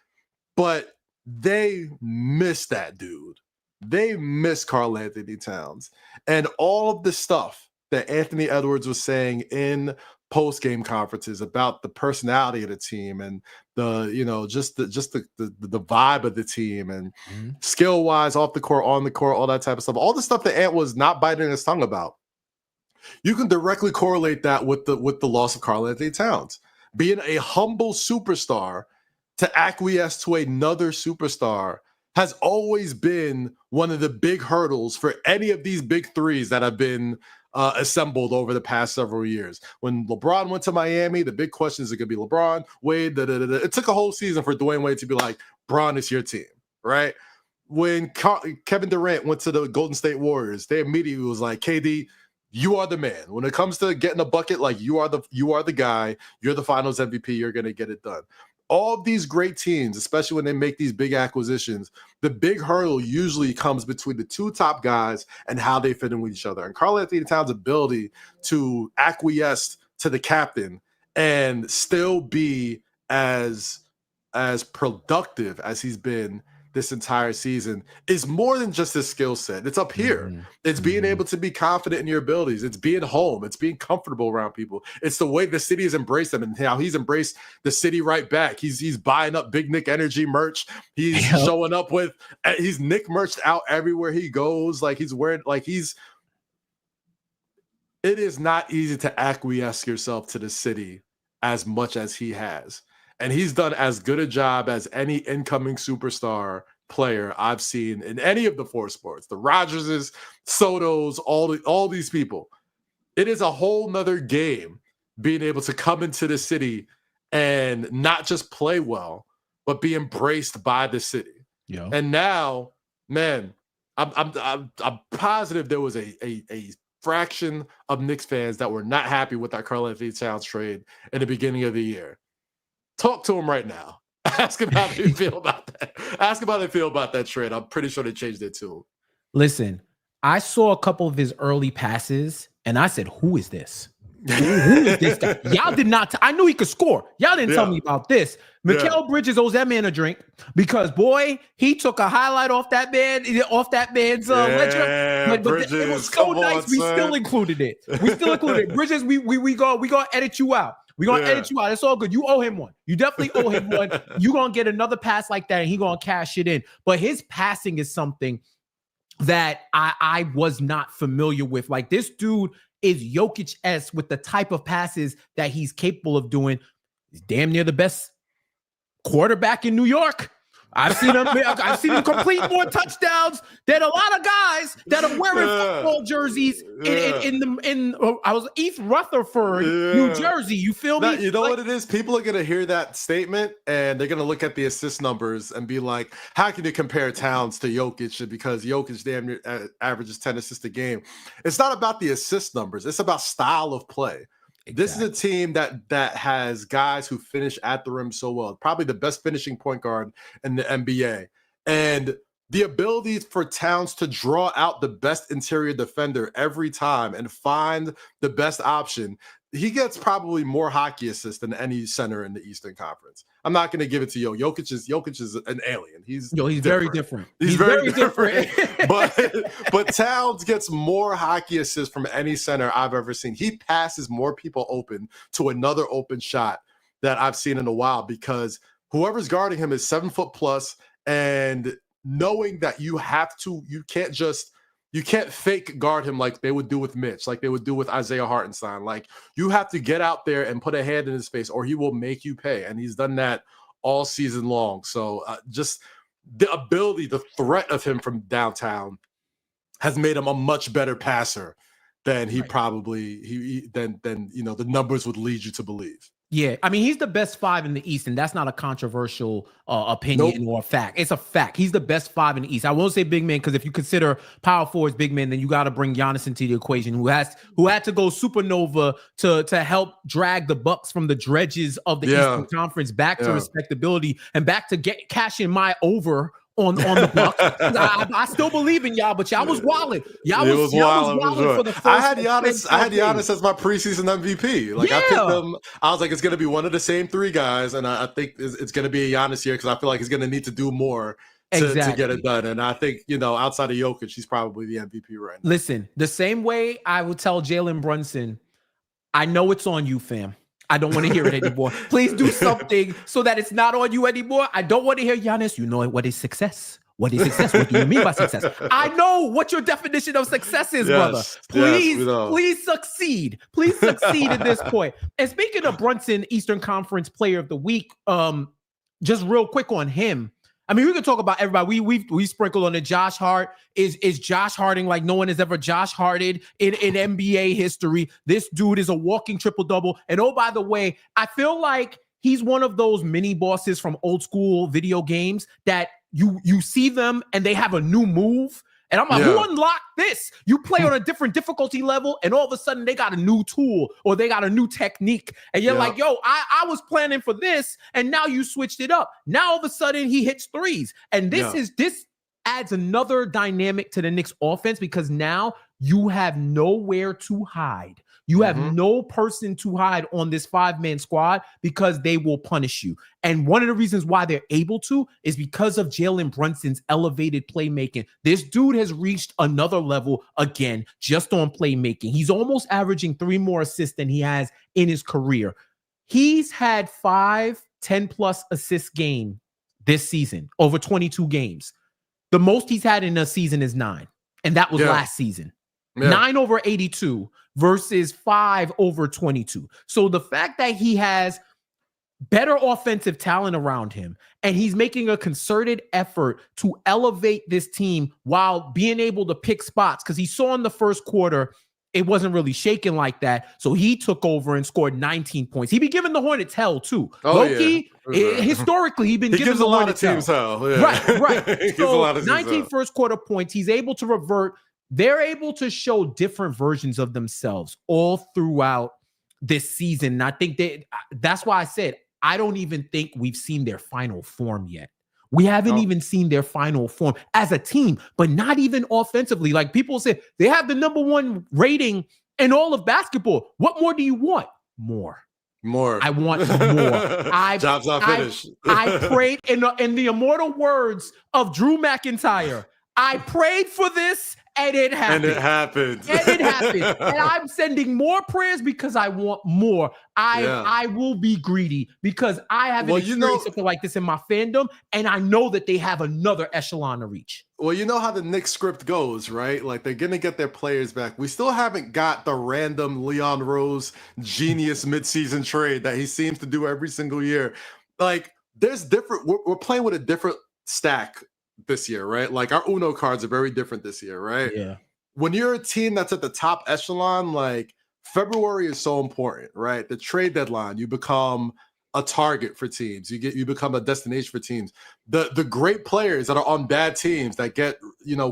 but they miss that dude. They miss Karl Anthony Towns. And all of the stuff that Anthony Edwards was saying in post-game conferences about the personality of the team and the, you know, just the vibe of the team and skill-wise, off the court, on the court, all that type of stuff. All the stuff that Ant was not biting his tongue about. You can directly correlate that with the loss of Karl Anthony Towns. Being a humble superstar to acquiesce to another superstar has always been one of the big hurdles for any of these big threes that have been assembled over the past several years. When LeBron went to Miami, the big question is it going to be LeBron, Wade, It took a whole season for Dwayne Wade to be like, Bron is your team, right? When Kevin Durant went to the Golden State Warriors, they immediately was like, KD, you are the man. When it comes to getting a bucket, like you are the guy. You're the Finals MVP. You're going to get it done. All of these great teams, especially when they make these big acquisitions, the big hurdle usually comes between the two top guys and how they fit in with each other. And Karl Anthony Towns' ability to acquiesce to the captain and still be as productive as he's been this entire season is more than just his skill set. It's up here. It's being able to be confident in your abilities. It's being home. It's being comfortable around people. It's the way the city has embraced him and how he's embraced the city right back. He's buying up Big Nick Energy merch. He's showing up with, he's Nick merched out everywhere he goes. Like he's wearing, like it is not easy to acquiesce yourself to the city as much as he has. And he's done as good a job as any incoming superstar player I've seen in any of the four sports. The Rodgerses, Sotos, all these people. It is a whole nother game being able to come into the city and not just play well, but be embraced by the city. Yeah. And now, man, I'm positive there was a fraction of Knicks fans that were not happy with that Karl Anthony Towns trade in the beginning of the year. Talk to him right now. Ask him how they feel about that. Ask him how they feel about that trade. I'm pretty sure they changed it too. Listen, I saw a couple of his early passes, and I said, who is this? Who is this guy? Y'all did not. I knew he could score. Y'all didn't tell me about this. Mikal Bridges owes that man a drink because, boy, he took a highlight off that man's ledger. But it was so nice. We still included it. Bridges, we gonna edit you out. We're going to edit you out. It's all good. You owe him one. You definitely owe him one. You're going to get another pass like that, and he's going to cash it in. But his passing is something that I was not familiar with. Like, this dude is Jokic-esque with the type of passes that he's capable of doing. He's damn near the best quarterback in New York. I've seen him complete more touchdowns than a lot of guys that are wearing football jerseys I was East Rutherford, New Jersey. You feel me? You know what it is? People are gonna hear that statement and they're gonna look at the assist numbers and be like, "How can you compare Towns to Jokic?" Because Jokic damn near averages 10 assists a game. It's not about the assist numbers. It's about style of play. This is a team that has guys who finish at the rim so well. Probably the best finishing point guard in the NBA. And the ability for Towns to draw out the best interior defender every time and find the best option. He gets probably more hockey assists than any center in the Eastern Conference. I'm not going to give it to Jokic is an alien. He's very different. He's very different. but Towns gets more hockey assists from any center I've ever seen. He passes more people open to another open shot that I've seen in a while, because whoever's guarding him is 7 foot plus, and knowing that you can't fake guard him like they would do with Mitch, like they would do with Isaiah Hartenstein. Like, you have to get out there and put a hand in his face or he will make you pay. And he's done that all season long. So just the ability, the threat of him from downtown has made him a much better passer than he probably than the numbers would lead you to believe. Yeah, I mean, he's the best 5 in the East, and that's not a controversial opinion or fact. It's a fact. He's the best 5 in the East. I won't say big man, because if you consider power forwards big men, then you got to bring Giannis into the equation, who had to go supernova to help drag the Bucks from the dredges of the Eastern Conference back to respectability and back to cash in my over on the Bucks. I still believe in y'all, but y'all was wilding. Y'all was wilding for the first. I had Giannis as my preseason MVP. Like, I picked him. I was like, it's going to be one of the same 3 guys, and I think it's going to be a Giannis here, because I feel like he's going to need to do more to get it done. And I think, outside of Jokic, he's probably the MVP right now. Listen, the same way I would tell Jalen Brunson, I know it's on you, fam. I don't want to hear it anymore. Please do something so that it's not on you anymore. I don't want to hear Giannis. You know what is success? What is success? What do you mean by success? I know what your definition of success is, brother. Please succeed. Please succeed at this point. And speaking of Brunson, Eastern Conference Player of the Week, just real quick on him. I mean, we can talk about everybody. We sprinkled on the Josh Hart. Is Josh Harting like no one has ever Josh Harted in NBA history? This dude is a walking triple-double. And oh, by the way, I feel like he's one of those mini bosses from old school video games that you see them and they have a new move. And I'm like, who unlocked this? You play on a different difficulty level, and all of a sudden they got a new tool or they got a new technique. And you're like, yo, I was planning for this, and now you switched it up. Now all of a sudden he hits threes. And this adds another dynamic to the Knicks offense, because now you have nowhere to hide. You have no person to hide on this 5-man squad, because they will punish you. And one of the reasons why they're able to is because of Jalen Brunson's elevated playmaking. This dude has reached another level again, just on playmaking. He's almost averaging 3 more assists than he has in his career. He's had 5 10-plus assist game this season, over 22 games. The most he's had in a season is 9, and that was last season. 9 over 82 versus 5 over 22. So the fact that he has better offensive talent around him, and he's making a concerted effort to elevate this team while being able to pick spots, because he saw in the first quarter it wasn't really shaking like that. So he took over and scored 19 points. He be giving the Hornets hell too. Low-key, historically, he gives a lot of teams hell. Right. So 19 first quarter points. He's able to revert. They're able to show different versions of themselves all throughout this season. And I think that's why I said, I don't even think we've seen their final form yet. We haven't even seen their final form as a team, but not even offensively. Like, people say they have the number 1 rating in all of basketball. What more do you want? More. I want more. Job's not finished. I prayed in the immortal words of Drew McIntyre. I prayed for this, and it happened. And I'm sending more prayers because I want more. I will be greedy because I haven't experienced something like this in my fandom, and I know that they have another echelon to reach. Well, you know how the Knicks script goes, right? Like, they're going to get their players back. We still haven't got the random Leon Rose genius midseason trade that he seems to do every single year. Like, there's different. We're playing with a different stack this year, right? Like, our Uno cards are very different this year, right? Yeah. When you're a team that's at the top echelon, like, February is so important, right? The trade deadline, you become a target for teams. You become a destination for teams. The great players that are on bad teams that get,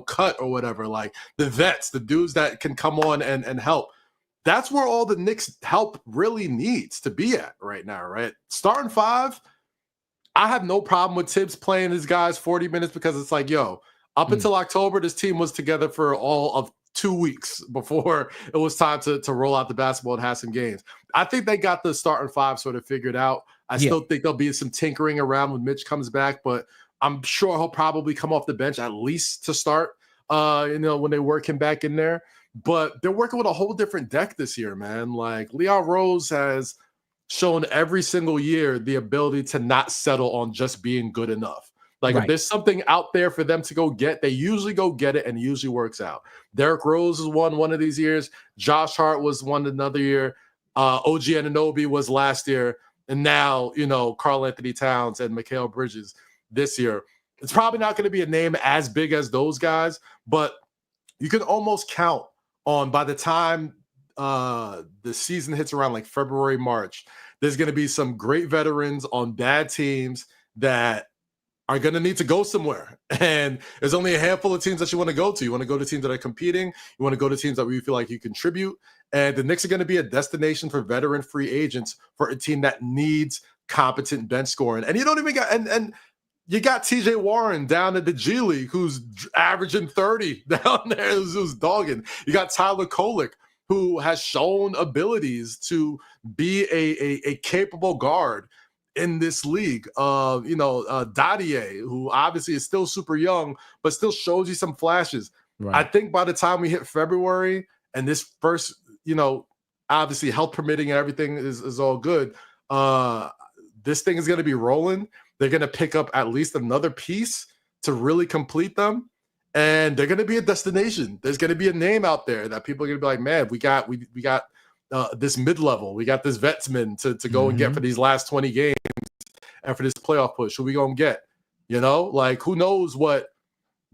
cut or whatever, like the vets, the dudes that can come on and help. that's where all the Knicks help really needs to be at right now, right? Starting five, I have no problem with Tibbs playing his guys 40 minutes because it's like, yo, up until October, this team was together for all of 2 weeks before it was time to roll out the basketball and have some games. I think they got the starting five sort of figured out. I still think there'll be some tinkering around when Mitch comes back, but I'm sure he'll probably come off the bench at least to start, when they work him back in there. But they're working with a whole different deck this year, man. Like Leon Rose has shown every single year the ability to not settle on just being good enough. Like if there's something out there for them to go get, they usually go get it and it usually works out. Derrick Rose has won one of these years. Josh Hart was one another year. OG Anunoby was last year. And now, Karl Anthony Towns and Mikal Bridges this year. It's probably not going to be a name as big as those guys, but you can almost count on by the time the season hits around like February, March, there's going to be some great veterans on bad teams that are going to need to go somewhere. And there's only a handful of teams that you want to go to. You want to go to teams that are competing. You want to go to teams that you feel like you contribute. And the Knicks are going to be a destination for veteran free agents for a team that needs competent bench scoring. And you don't even got, and you got TJ Warren down at the G League, who's averaging 30 down there, who's dogging. You got Tyler Kolek, who has shown abilities to be a capable guard in this league. Dadier, who obviously is still super young, but still shows you some flashes. Right. I think by the time we hit February and this first, obviously health permitting and everything is all good, this thing is going to be rolling. They're going to pick up at least another piece to really complete them. And they're going to be a destination. There's going to be a name out there that people are going to be like, man, we got this mid-level. We got this vetsman to go and get for these last 20 games and for this playoff push. Who we going to get? Like who knows what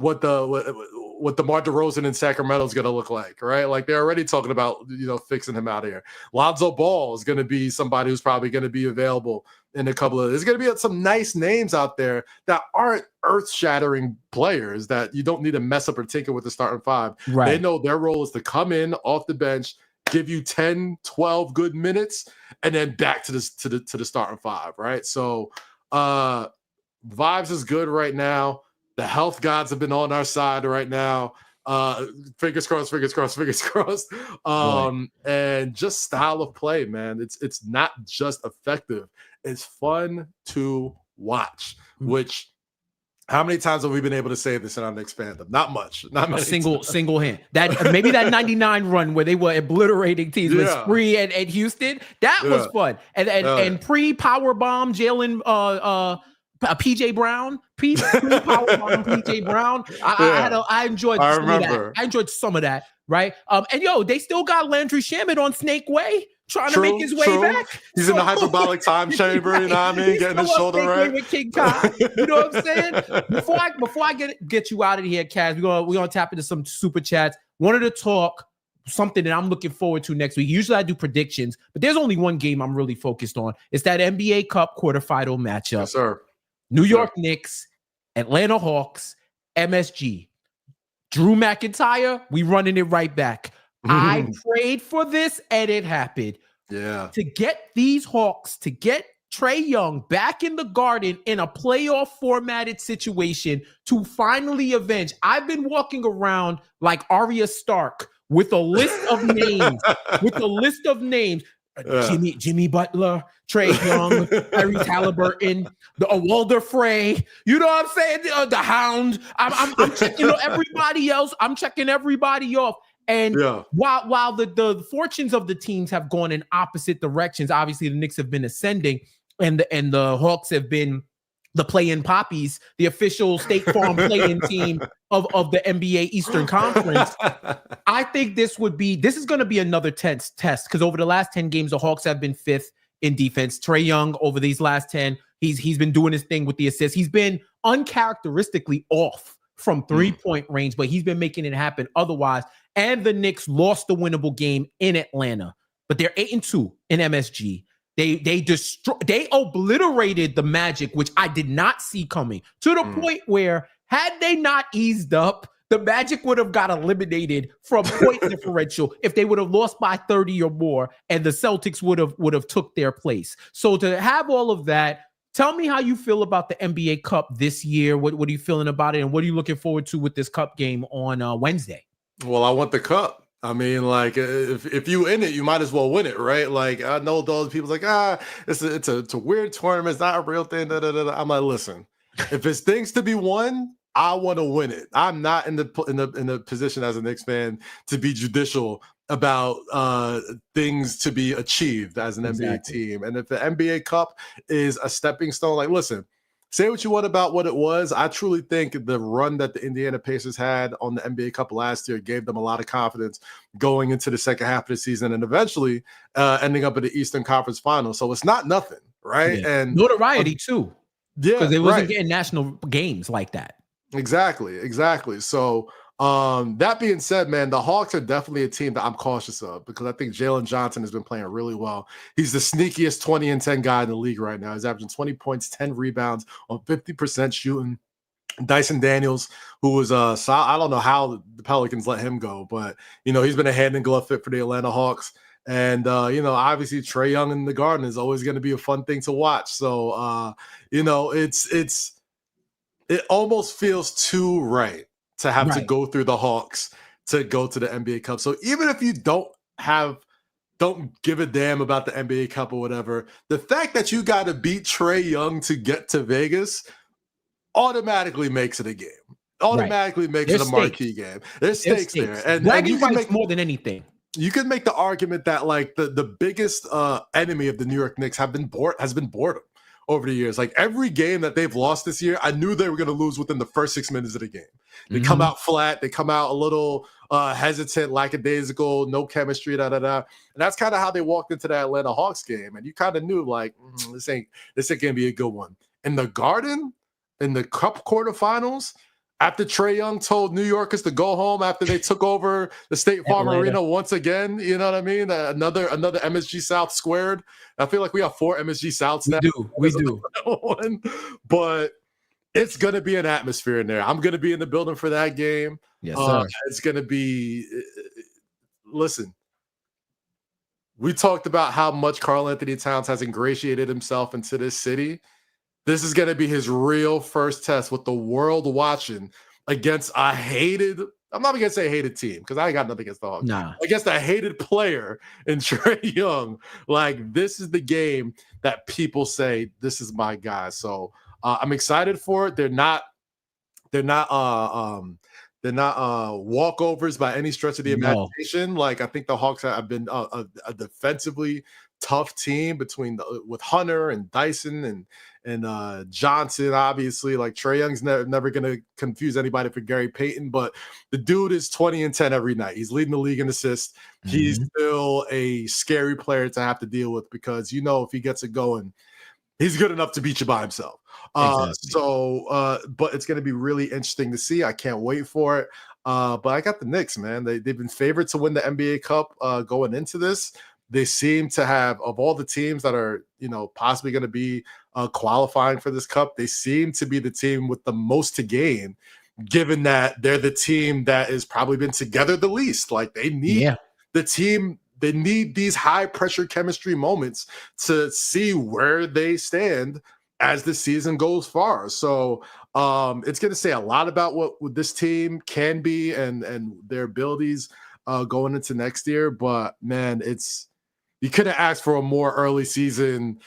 DeMar DeRozan in Sacramento is going to look like, right? Like they're already talking about, fixing him out of here. Lonzo Ball is going to be somebody who's probably going to be available in a couple of, there's going to be some nice names out there that aren't earth-shattering players that you don't need to mess up or tinker with the starting five. Right. They know their role is to come in off the bench, give you 10, 12 good minutes, and then back to the starting five, right? So vibes is good right now. The health gods have been on our side right now. Fingers crossed. And just style of play, man. It's not just effective. It's fun to watch, which how many times have we been able to say this in our Knicks fandom? Not much. Not many. Single hand. That maybe that 99 run where they were obliterating teams with Spree and Houston. That was fun. And pre-power bomb Jalen PJ Brown, pre-power bomb PJ Brown. I enjoyed some of that. I enjoyed some of that, right? And they still got Landry Shamet on Snake Way, trying to make his way back. He's in the hyperbolic time chamber, you know what I mean? Getting his shoulder right. With King Kai, you know what I'm saying? Before I get you out of here, Kaz, we're gonna tap into some super chats. Wanted to talk something that I'm looking forward to next week. Usually I do predictions, but there's only one game I'm really focused on. It's that NBA Cup quarterfinal matchup. Yes, sir. New York Knicks, Atlanta Hawks, MSG. Drew McIntyre, we running it right back. I prayed for this, and it happened. Yeah. To get these Hawks, to get Trae Young back in the Garden in a playoff formatted situation to finally avenge. I've been walking around like Arya Stark with a list of names. Jimmy Butler, Trae Young, Tyrese Halliburton, the Walder Frey. You know what I'm saying? The Hound. I'm checking everybody else. I'm checking everybody off. And while the fortunes of the teams have gone in opposite directions, obviously the Knicks have been ascending, and the Hawks have been the play-in poppies, the official State Farm play-in team of the NBA Eastern Conference. I think this is going to be another tense test because over the last 10 games, the Hawks have been fifth in defense. Trae Young over these last 10, he's been doing his thing with the assists. He's been uncharacteristically off from three-point range, but he's been making it happen otherwise. And the Knicks lost the winnable game in Atlanta, but they're 8-2 in MSG. They obliterated the Magic, which I did not see coming, to the point where had they not eased up, The Magic would have got eliminated from point differential if they would have lost by 30 or more, and the Celtics would have took their place. So to have all of that, tell me how you feel about the NBA Cup this year. What are you feeling about it, and what are you looking forward to with this Cup game on Wednesday? Well, I want the cup. I mean, like, if you in it, you might as well win it, right? Like, I know those people's like, it's a weird tournament, it's not a real thing. Da, da, da, da. I'm like, listen, if it's things to be won, I want to win it. I'm not in the position as a Knicks fan to be judicial about things to be achieved as an NBA team. And if the NBA Cup is a stepping stone, like, listen, say what you want about what it was. I truly think the run that the Indiana Pacers had on the NBA Cup last year gave them a lot of confidence going into the second half of the season and eventually ending up at the Eastern Conference Finals. So it's not nothing, right? Yeah. And notoriety too. Yeah, because they wasn't getting national games like that. Exactly. So that being said, man, the Hawks are definitely a team that I'm cautious of because I think Jalen Johnson has been playing really well. He's the sneakiest 20 and 10 guy in the league right now. He's averaging 20 points, 10 rebounds on 50% shooting. Dyson Daniels, who was I don't know how the Pelicans let him go, but he's been a hand and glove fit for the Atlanta Hawks. And obviously Trae Young in the Garden is always going to be a fun thing to watch. So it almost feels too right to have to go through the Hawks to go to the NBA Cup. So even if you don't give a damn about the NBA Cup or whatever, the fact that you got to beat Trae Young to get to Vegas automatically makes it a game. Automatically makes it a marquee game. There's stakes there. And you can make more than anything. You can make the argument that like the biggest enemy of the New York Knicks has been boredom over the years. Like every game that they've lost this year, I knew they were going to lose within the first 6 minutes of the game. They come out flat. They come out a little hesitant, lackadaisical, no chemistry, And that's kind of how they walked into the Atlanta Hawks game. And you kind of knew like, this ain't going to be a good one. In the Garden, in the Cup quarterfinals, after Trae Young told New Yorkers to go home after they took over the State Farm Arena once again, you know what I mean? Another MSG South squared. I feel like we have 4 MSG Souths now. We do. But it's going to be an atmosphere in there. I'm going to be in the building for that game. Yes, sir. It's going to be – listen, we talked about how much Karl Anthony Towns has ingratiated himself into this city. This is going to be his real first test with the world watching against a hated – I'm not going to say hated team because I ain't got nothing against the Hawks. Nah. Against a hated player in Trae Young. Like, this is the game that people say, this is my guy. So I'm excited for it. They're not walkovers by any stretch of the imagination. Like, I think the Hawks have been a defensively tough team with Hunter and Dyson and Johnson, obviously. Like, Trae Young's never going to confuse anybody for Gary Payton, but the dude is 20 and 10 every night. He's leading the league in assists. He's still a scary player to have to deal with because, if he gets it going, he's good enough to beat you by himself. But it's going to be really interesting to see. I can't wait for it. But I got the Knicks, man. They've been favored to win the NBA Cup going into this. They seem to have, of all the teams that are, possibly going to be qualifying for this cup, they seem to be the team with the most to gain, given that they're the team that has probably been together the least. Like, they need the team. They need these high pressure chemistry moments to see where they stand as the season goes far. So it's going to say a lot about what this team can be and their abilities going into next year. But man, you couldn't ask for a more early season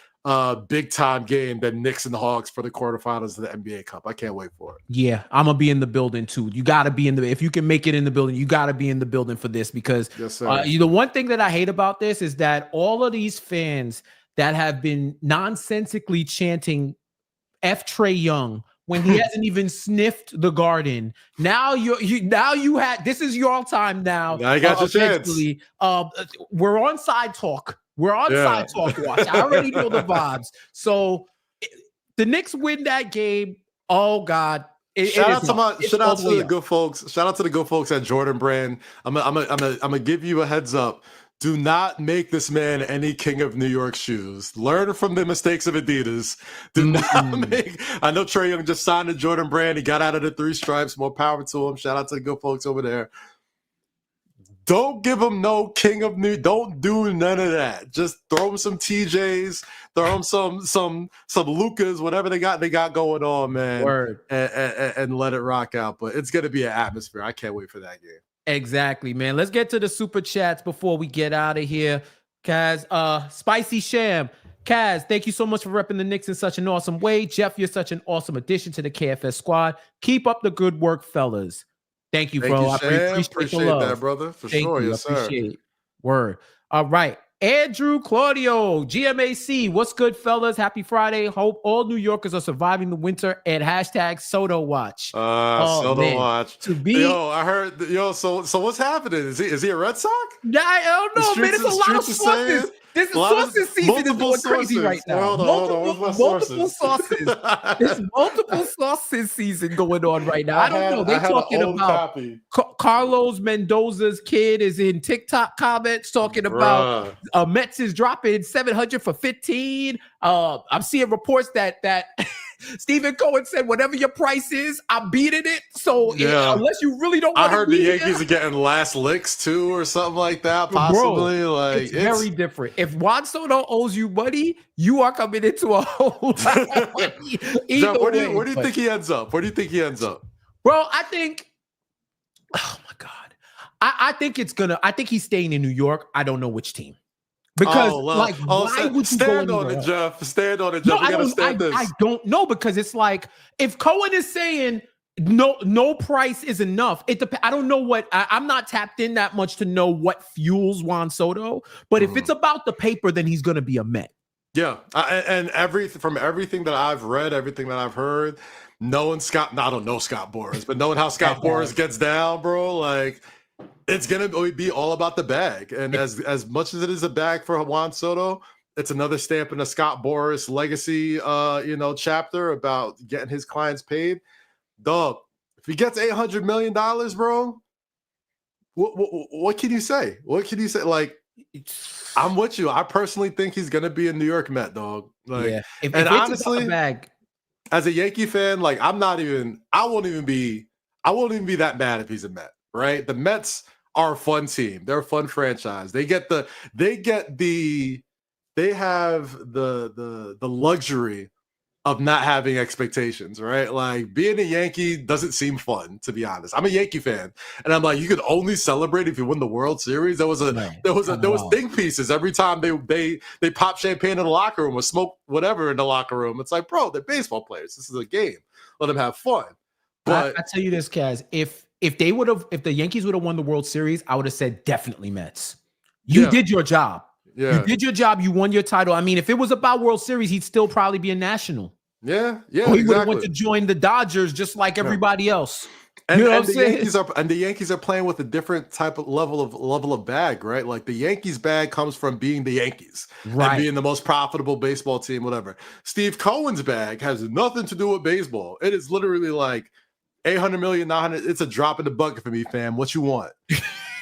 big time game than Knicks and the Hawks for the quarterfinals of the NBA Cup. I can't wait for it. Yeah, I'm gonna be in the building too. You got to be if you can make it in the building, you got to be in the building for this because the one thing that I hate about this is that all of these fans that have been nonsensically chanting F Trae Young when he hasn't even sniffed the Garden. Now this is your time now. Now you got your chance. We're on side talk. We're on side talk watch. I already know the vibes. So the Knicks win that game. Oh God. Shout out to the good folks. Shout out to the good folks at Jordan Brand. I'm gonna give you a heads up. Do not make this man any king of New York shoes. Learn from the mistakes of Adidas. Do not make. I know Trae Young just signed a Jordan brand. He got out of the 3 stripes. More power to him. Shout out to the good folks over there. Don't give him no king of New. Don't do none of that. Just throw him some TJs. Throw him some Lucas. Whatever they got going on, man. Word. And let it rock out. But it's gonna be an atmosphere. I can't wait for that game. Exactly, man. Let's get to the super chats before we get out of here. Kaz, Spicy Sham. Kaz, thank you so much for repping the Knicks in such an awesome way. Jeff, you're such an awesome addition to the KFS squad. Keep up the good work, fellas. Thank you, bro. Thank you, I appreciate that, brother. For sure. Yes, sir. Appreciate it. Word. All right. Andrew Claudio, GMAC. What's good, fellas? Happy Friday. Hope all New Yorkers are surviving the winter and hashtag Soto Watch. Soto Watch. To be, I heard, so what's happening? Is he a Red Sox? I don't know, man. It's a lot of sources. This sources season is going crazy right now. Hold on. Multiple sources. There's multiple sources season going on right now. I don't know. They're talking about Carlos Mendoza's kid is in TikTok comments talking about Mets is dropping 700 for 15. I'm seeing reports that Stephen Cohen said, whatever your price is, I'm beating it. So unless you really don't want I heard the Yankees are getting last licks too or something like that, possibly. Bro, it's very different. If Juan Soto owes you money, you are coming into a whole lot of money. John, where do you think he ends up? Where do you think he ends up? Well, I think, oh my God. I think he's staying in New York. I don't know which team. Because why would you stand on it, Jeff? Stand on it, Jeff. I don't know, because it's like if Cohen is saying no price is enough. I don't know what I'm not tapped in that much to know what fuels Juan Soto. But if it's about the paper, then he's going to be a Met. Yeah, and from everything that I've read, everything that I've heard, knowing Scott, I don't know Scott Boras, but knowing how Scott Boras gets down, bro, like. It's going to be all about the bag. And as much as it is a bag for Juan Soto, it's another stamp in the Scott Boras legacy, chapter about getting his clients paid. Dog, if he gets $800 million, bro, what can you say? What can you say? Like, I'm with you. I personally think he's going to be a New York Met, dog. Like, if honestly, bag, as a Yankee fan, like, I won't even be that mad if he's a Met, right? The Mets are a fun team. They're a fun franchise. They have the luxury of not having expectations, right? Like, being a Yankee doesn't seem fun, to be honest. I'm a Yankee fan, and I'm like, you could only celebrate if you win the World Series. There was think pieces every time they pop champagne in the locker room or smoke whatever in the locker room. It's like, bro, they're baseball players. This is a game. Let them have fun. But I tell you this, Kaz, if the Yankees would have won the World Series, I would have said definitely Mets. You did your job. Yeah. You did your job. You won your title. I mean, if it was about World Series, he'd still probably be a national. Yeah. Or he would have went to join the Dodgers just like everybody else. And, the Yankees are playing with a different type of level of bag, right? Like, the Yankees bag comes from being the Yankees, right, and being the most profitable baseball team, whatever. Steve Cohen's bag has nothing to do with baseball. It is literally like $800 million, $900. It's a drop in the bucket for me, fam. What you want?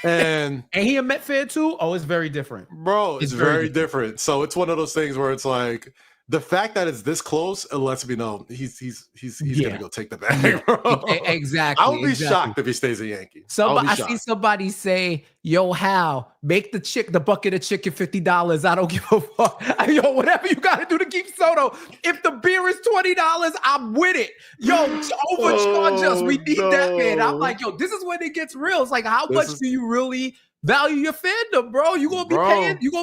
And he a Met fan too? Oh, it's very different, bro. It's very different. So it's one of those things where it's like, the fact that it's this close, it lets me know he's gonna go take the bag, bro. Exactly. I would be shocked if he stays a Yankee. I see somebody say, "Yo, Hal, make the bucket of chicken $50. I don't give a fuck. Yo, whatever you got to do to keep Soto. If the beer is $20, I'm with it. Yo, overcharge us. We need that, man." I'm like, yo, this is when it gets real. It's like, how much do you really value your fandom, bro? You gonna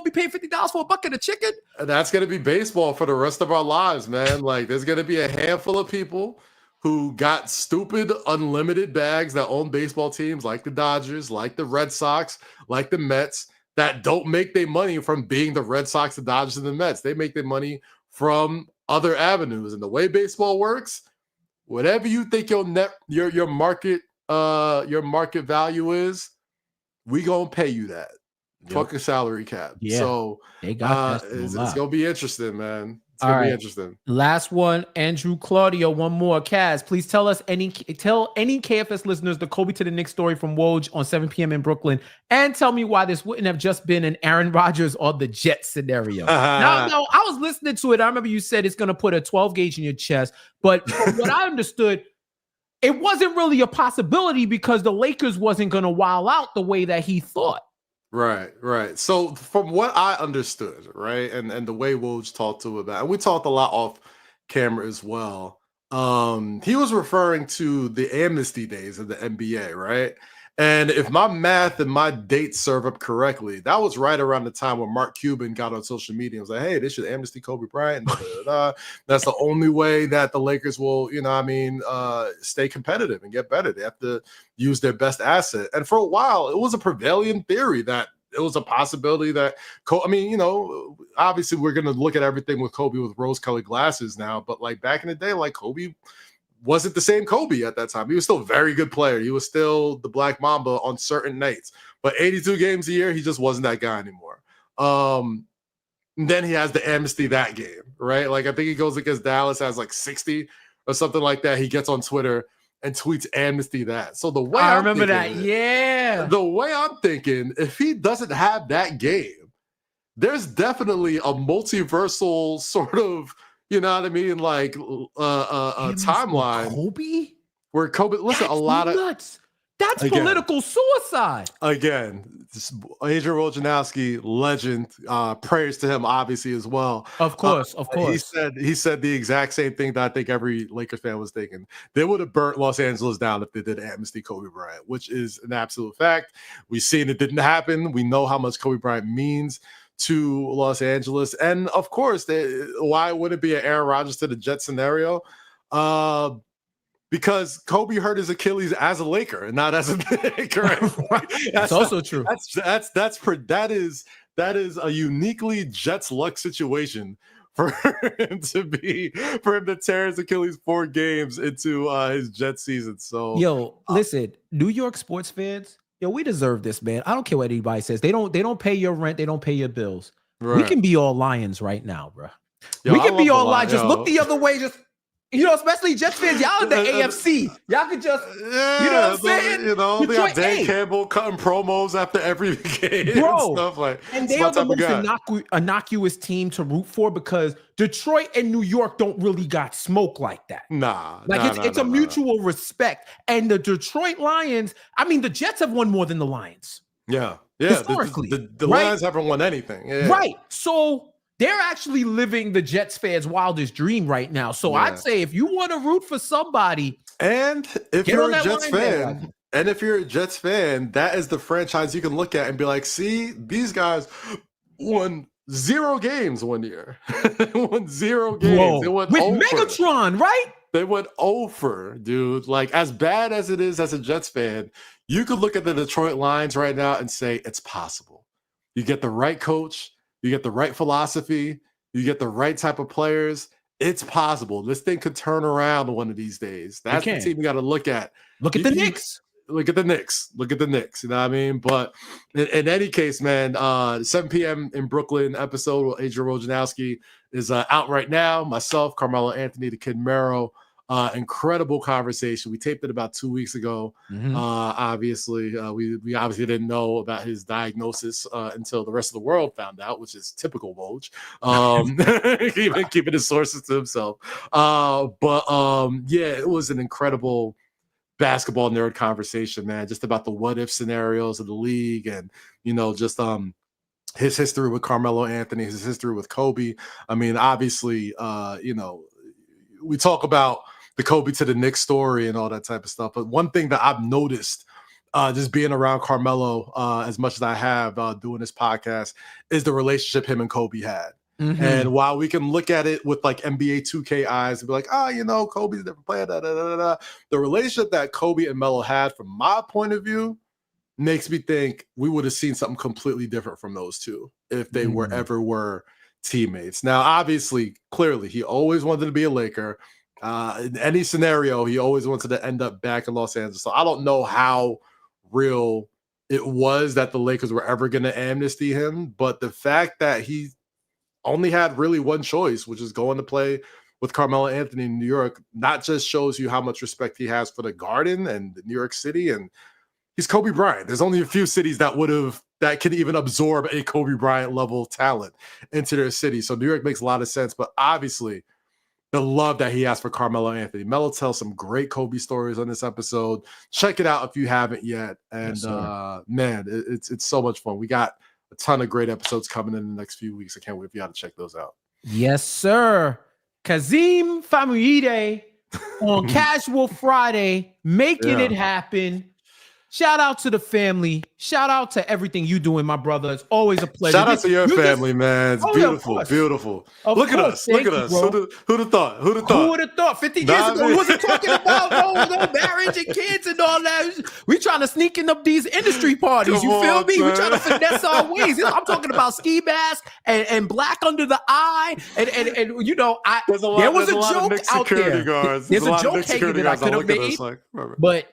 be paying $50 for a bucket of chicken? And that's gonna be baseball for the rest of our lives, man. Like, there's gonna be a handful of people who got stupid unlimited bags that own baseball teams like the Dodgers, like the Red Sox, like the Mets, that don't make their money from being the Red Sox, the Dodgers, and the Mets. They make their money from other avenues. And the way baseball works, whatever you think your market value is, we gonna pay you that. fucking salary cap. Yeah, So they got that. it's gonna be interesting, man. It's All gonna be right. interesting. Last one, Andrew Claudio. One more. Kaz, please tell any KFS listeners the Kobe to the Knicks story from Woj on 7 p.m. in Brooklyn, and tell me why this wouldn't have just been an Aaron Rodgers or the Jets scenario. Now, I was listening to it. I remember you said it's gonna put a 12 gauge in your chest, but from what I understood, it wasn't really a possibility because the Lakers wasn't gonna wild out the way that he thought. Right. So from what I understood, right, and the way Woj talked to about, and we talked a lot off camera as well. He was referring to the amnesty days of the NBA, right? And if my math and my dates serve up correctly, that was right around the time when Mark Cuban got on social media and was like, hey, they should amnesty Kobe Bryant. That's the only way that the Lakers will, stay competitive and get better. They have to use their best asset. And for a while, it was a prevailing theory that it was a possibility that, obviously we're going to look at everything with Kobe with rose-colored glasses now, but like back in the day, like Kobe wasn't the same Kobe at that time. He was still a very good player. He was still the Black Mamba on certain nights, but 82 games a year, he just wasn't that guy anymore. Then he has the amnesty that game, right? Like I think he goes against Dallas, has like 60 or something like that. He gets on Twitter and tweets amnesty that. So the way I remember that, yeah. The way I'm thinking, if he doesn't have that game, there's definitely a multiversal sort of, you know what I mean? Like a timeline. Kobe? Where Kobe, listen, That's a lot nuts. That's political suicide. Again, Adrian Wojnarowski, legend. Prayers to him, obviously, as well. Of course. He said the exact same thing that I think every Lakers fan was thinking. They would have burnt Los Angeles down if they did amnesty Kobe Bryant, which is an absolute fact. We've seen it didn't happen. We know how much Kobe Bryant means to Los Angeles. And of course, why would it be an Aaron Rodgers to the Jets scenario? Because Kobe hurt his Achilles as a Laker and not as a Laker. That's also true. That is a uniquely Jets luck situation for him to tear his Achilles 4 games into his Jets season. So listen, New York sports fans, we deserve this, man. I don't care what anybody says. They don't pay your rent. They don't pay your bills. Right. We can be all Lions right now, bro. We can be all Lions. Just look the other way. Just, especially Jets fans. Y'all in the AFC. Y'all can just, you know what I'm saying? They got Dan Campbell cutting promos after every game and stuff like. And they are the most innocuous team to root for because Detroit and New York don't really got smoke like that. It's a mutual respect. And the Detroit Lions, the Jets have won more than the Lions. Yeah. Historically. The Lions haven't won anything. Yeah. Right. So they're actually living the Jets fans' wildest dream right now. So I'd say if you want to root for somebody, and if you're a Jets fan, that is the franchise you can look at and be like, see, these guys won 0 games one year. Won 0 games. Whoa. They went with over. Megatron, right? They went over, dude. Like, as bad as it is as a Jets fan, you could look at the Detroit Lions right now and say it's possible. You get the right coach. You get the right philosophy. You get the right type of players. It's possible. This thing could turn around one of these days. That's the team you got to look at. Look at the Knicks. Look at the Knicks. You know what I mean? But in any case, man, 7 p.m. in Brooklyn episode with Adrian Wojnarowski is out right now. Myself, Carmelo Anthony, the Kid Mero. Incredible conversation. We taped it about 2 weeks ago. Obviously, we obviously didn't know about his diagnosis until the rest of the world found out, which is typical Woj. Keeping his sources to himself. It was an incredible basketball nerd conversation, man. Just about the what if scenarios of the league, and just his history with Carmelo Anthony, his history with Kobe. Obviously, we talk about the Kobe to the Knicks story and all that type of stuff. But one thing that I've noticed just being around Carmelo as much as I have doing this podcast is the relationship him and Kobe had. And while we can look at it with like NBA 2K eyes and be like, Kobe's a different player, the relationship that Kobe and Melo had, from my point of view, makes me think we would have seen something completely different from those two if they were teammates. Now, obviously, clearly, he always wanted to be a Laker. In any scenario, he always wanted to end up back in Los Angeles. So I don't know how real it was that the Lakers were ever going to amnesty him. But the fact that he only had really one choice, which is going to play with Carmelo Anthony in New York, not just shows you how much respect he has for the Garden and New York City, and he's Kobe Bryant. There's only a few cities that can even absorb a Kobe Bryant level talent into their city. So New York makes a lot of sense, but obviously the love that he has for Carmelo Anthony. Melo tells some great Kobe stories on this episode. Check it out if you haven't yet. And Yes, man, it's so much fun. We got a ton of great episodes coming in the next few weeks. I can't wait for y'all to check those out. Yes, sir. Kaz Famuyide on Casual Friday, making it happen. Shout out to the family. Shout out to everything you doing, my brother. It's always a pleasure. Shout out to your family, man. It's beautiful, beautiful. Look at us. Look at us. Who'd have thought? Who'd have thought? Who would have thought? 50 years ago, we wasn't talking about no marriage and kids and all that. We trying to sneak in up these industry parties. You feel me? We trying to finesse our ways. I'm talking about ski mask and black under the eye. And you know, there was a joke out there. There's a joke hanging that I could have made. But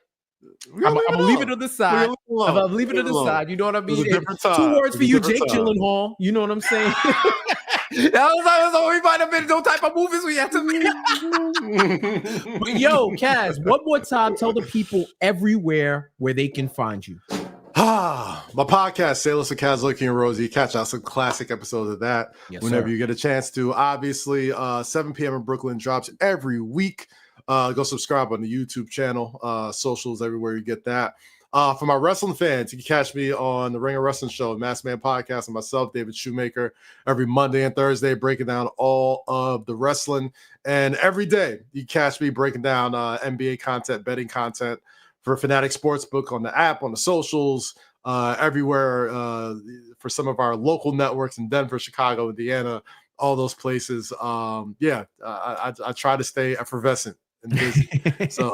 I'm gonna leave it to the side. I'm gonna leave it to the side. You know what I mean? 2 words for you, Jake Gyllenhaal. You know what I'm saying? that was we might have been no type of movies we had to make. But yo, Kaz, one more time, tell the people everywhere where they can find you. My podcast, Sailors with Kaz, Loki, and Rosie. Catch out some classic episodes of that whenever you get a chance to. Obviously, 7 p.m. in Brooklyn drops every week. Go subscribe on the YouTube channel, socials, everywhere you get that. For my wrestling fans, you can catch me on the Ring of Wrestling Show, Masked Man Podcast, and myself, David Shoemaker, every Monday and Thursday, breaking down all of the wrestling. And every day, you catch me breaking down NBA content, betting content for Fanatic Sportsbook on the app, on the socials, everywhere for some of our local networks in Denver, Chicago, Indiana, all those places. I try to stay effervescent and busy. So,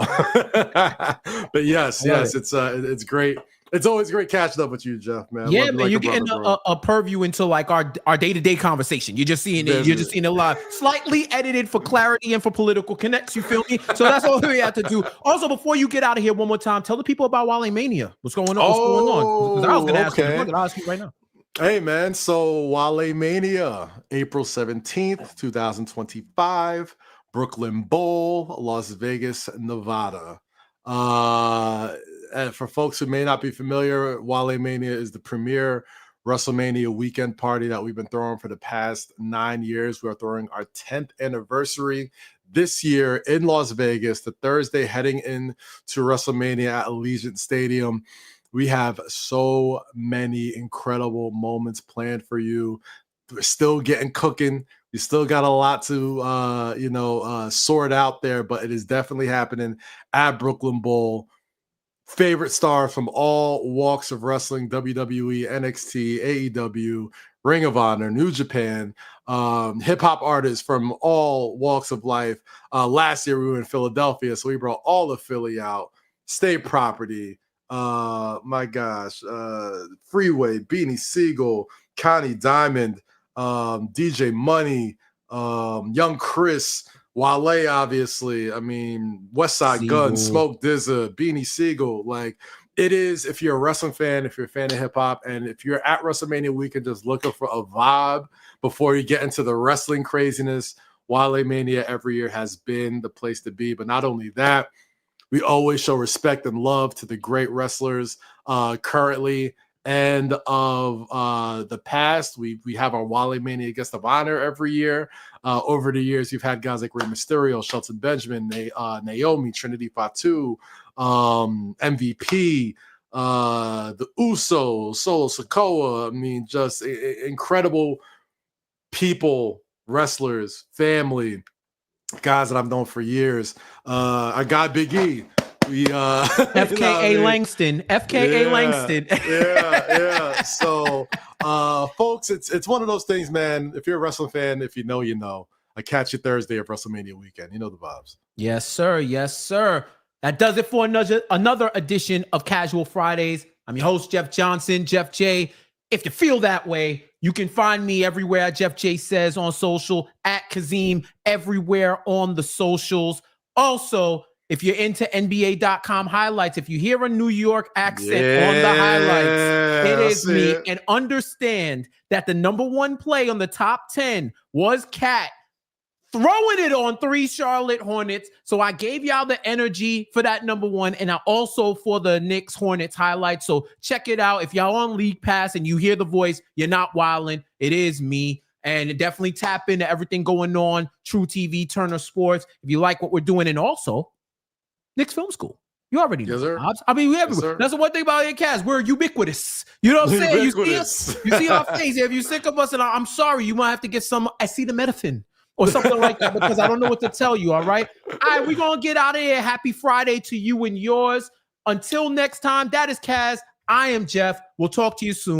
but yes, it's great. It's always great catching up with you, Jeff, man. Yeah, man, you're getting a purview into like our day-to-day conversation. You're just seeing it. You're just seeing it live, slightly edited for clarity and for political connects. You feel me? So that's all we have to do. Also, before you get out of here, one more time, tell the people about Wale Mania. What's going on? What's going on? Because I was going to ask you. I'm going to ask you right now. Hey, man. So Wale Mania, April 17th, 2025. Brooklyn Bowl, Las Vegas, Nevada. And for folks who may not be familiar, Wale Mania is the premier WrestleMania weekend party that we've been throwing for the past 9 years. We are throwing our 10th anniversary this year in Las Vegas, the Thursday heading into WrestleMania at Allegiant Stadium. We have so many incredible moments planned for you. We're still getting cooking. We still got a lot to, sort out there, but it is definitely happening at Brooklyn Bowl. Favorite stars from all walks of wrestling, WWE, NXT, AEW, Ring of Honor, New Japan, hip-hop artists from all walks of life. Last year we were in Philadelphia, so we brought all of Philly out. State Property, Freeway, Beanie Siegel, Connie Diamond, DJ Money, Young Chris, Wale, obviously. I mean, Westside Gun, Smoke DZA, Beanie Siegel. Like, it is, if you're a wrestling fan, if you're a fan of hip hop, and if you're at WrestleMania weekend just looking for a vibe before you get into the wrestling craziness, Wale Mania every year has been the place to be. But not only that, we always show respect and love to the great wrestlers currently and of the past. We have our Wale Mania Guest of Honor every year. Over the years, you've had guys like Rey Mysterio, Shelton Benjamin, Naomi, Trinity Fatu, MVP, the Usos, Solo Sikoa. I mean, just incredible people, wrestlers, family, guys that I've known for years. I got Big E. FKA Langston. FKA Langston. Yeah. So, folks, it's one of those things, man. If you're a wrestling fan, if you know, you know. I catch you Thursday of WrestleMania weekend. You know the vibes. Yes, sir. Yes, sir. That does it for another edition of Casual Fridays. I'm your host, Jeff Johnson, Jeff J. If you feel that way, you can find me everywhere. Jeff J says on social, at Kazim, everywhere on the socials. Also, If you're into NBA.com highlights, if you hear a New York accent on the highlights, it is me. And understand that the number one play on the top 10 was Cat throwing it on 3 Charlotte Hornets. So I gave y'all the energy for that number one, and I also for the Knicks Hornets highlights. So check it out. If y'all on League Pass and you hear the voice, you're not wilding. It is me. And definitely tap into everything going on. True TV, Turner Sports. If you like what we're doing, and also Knicks Film School. You already know. Yes, sir. I mean, we Yes, that's the one thing about Kaz. We're ubiquitous. You know what I'm saying? Ubiquitous. You see our face. If you're sick of us, and I'm sorry, you might have to get some acetaminophen or something like that, because I don't know what to tell you, all right? All right, we're going to get out of here. Happy Friday to you and yours. Until next time, that is Kaz. I am Jeff. We'll talk to you soon.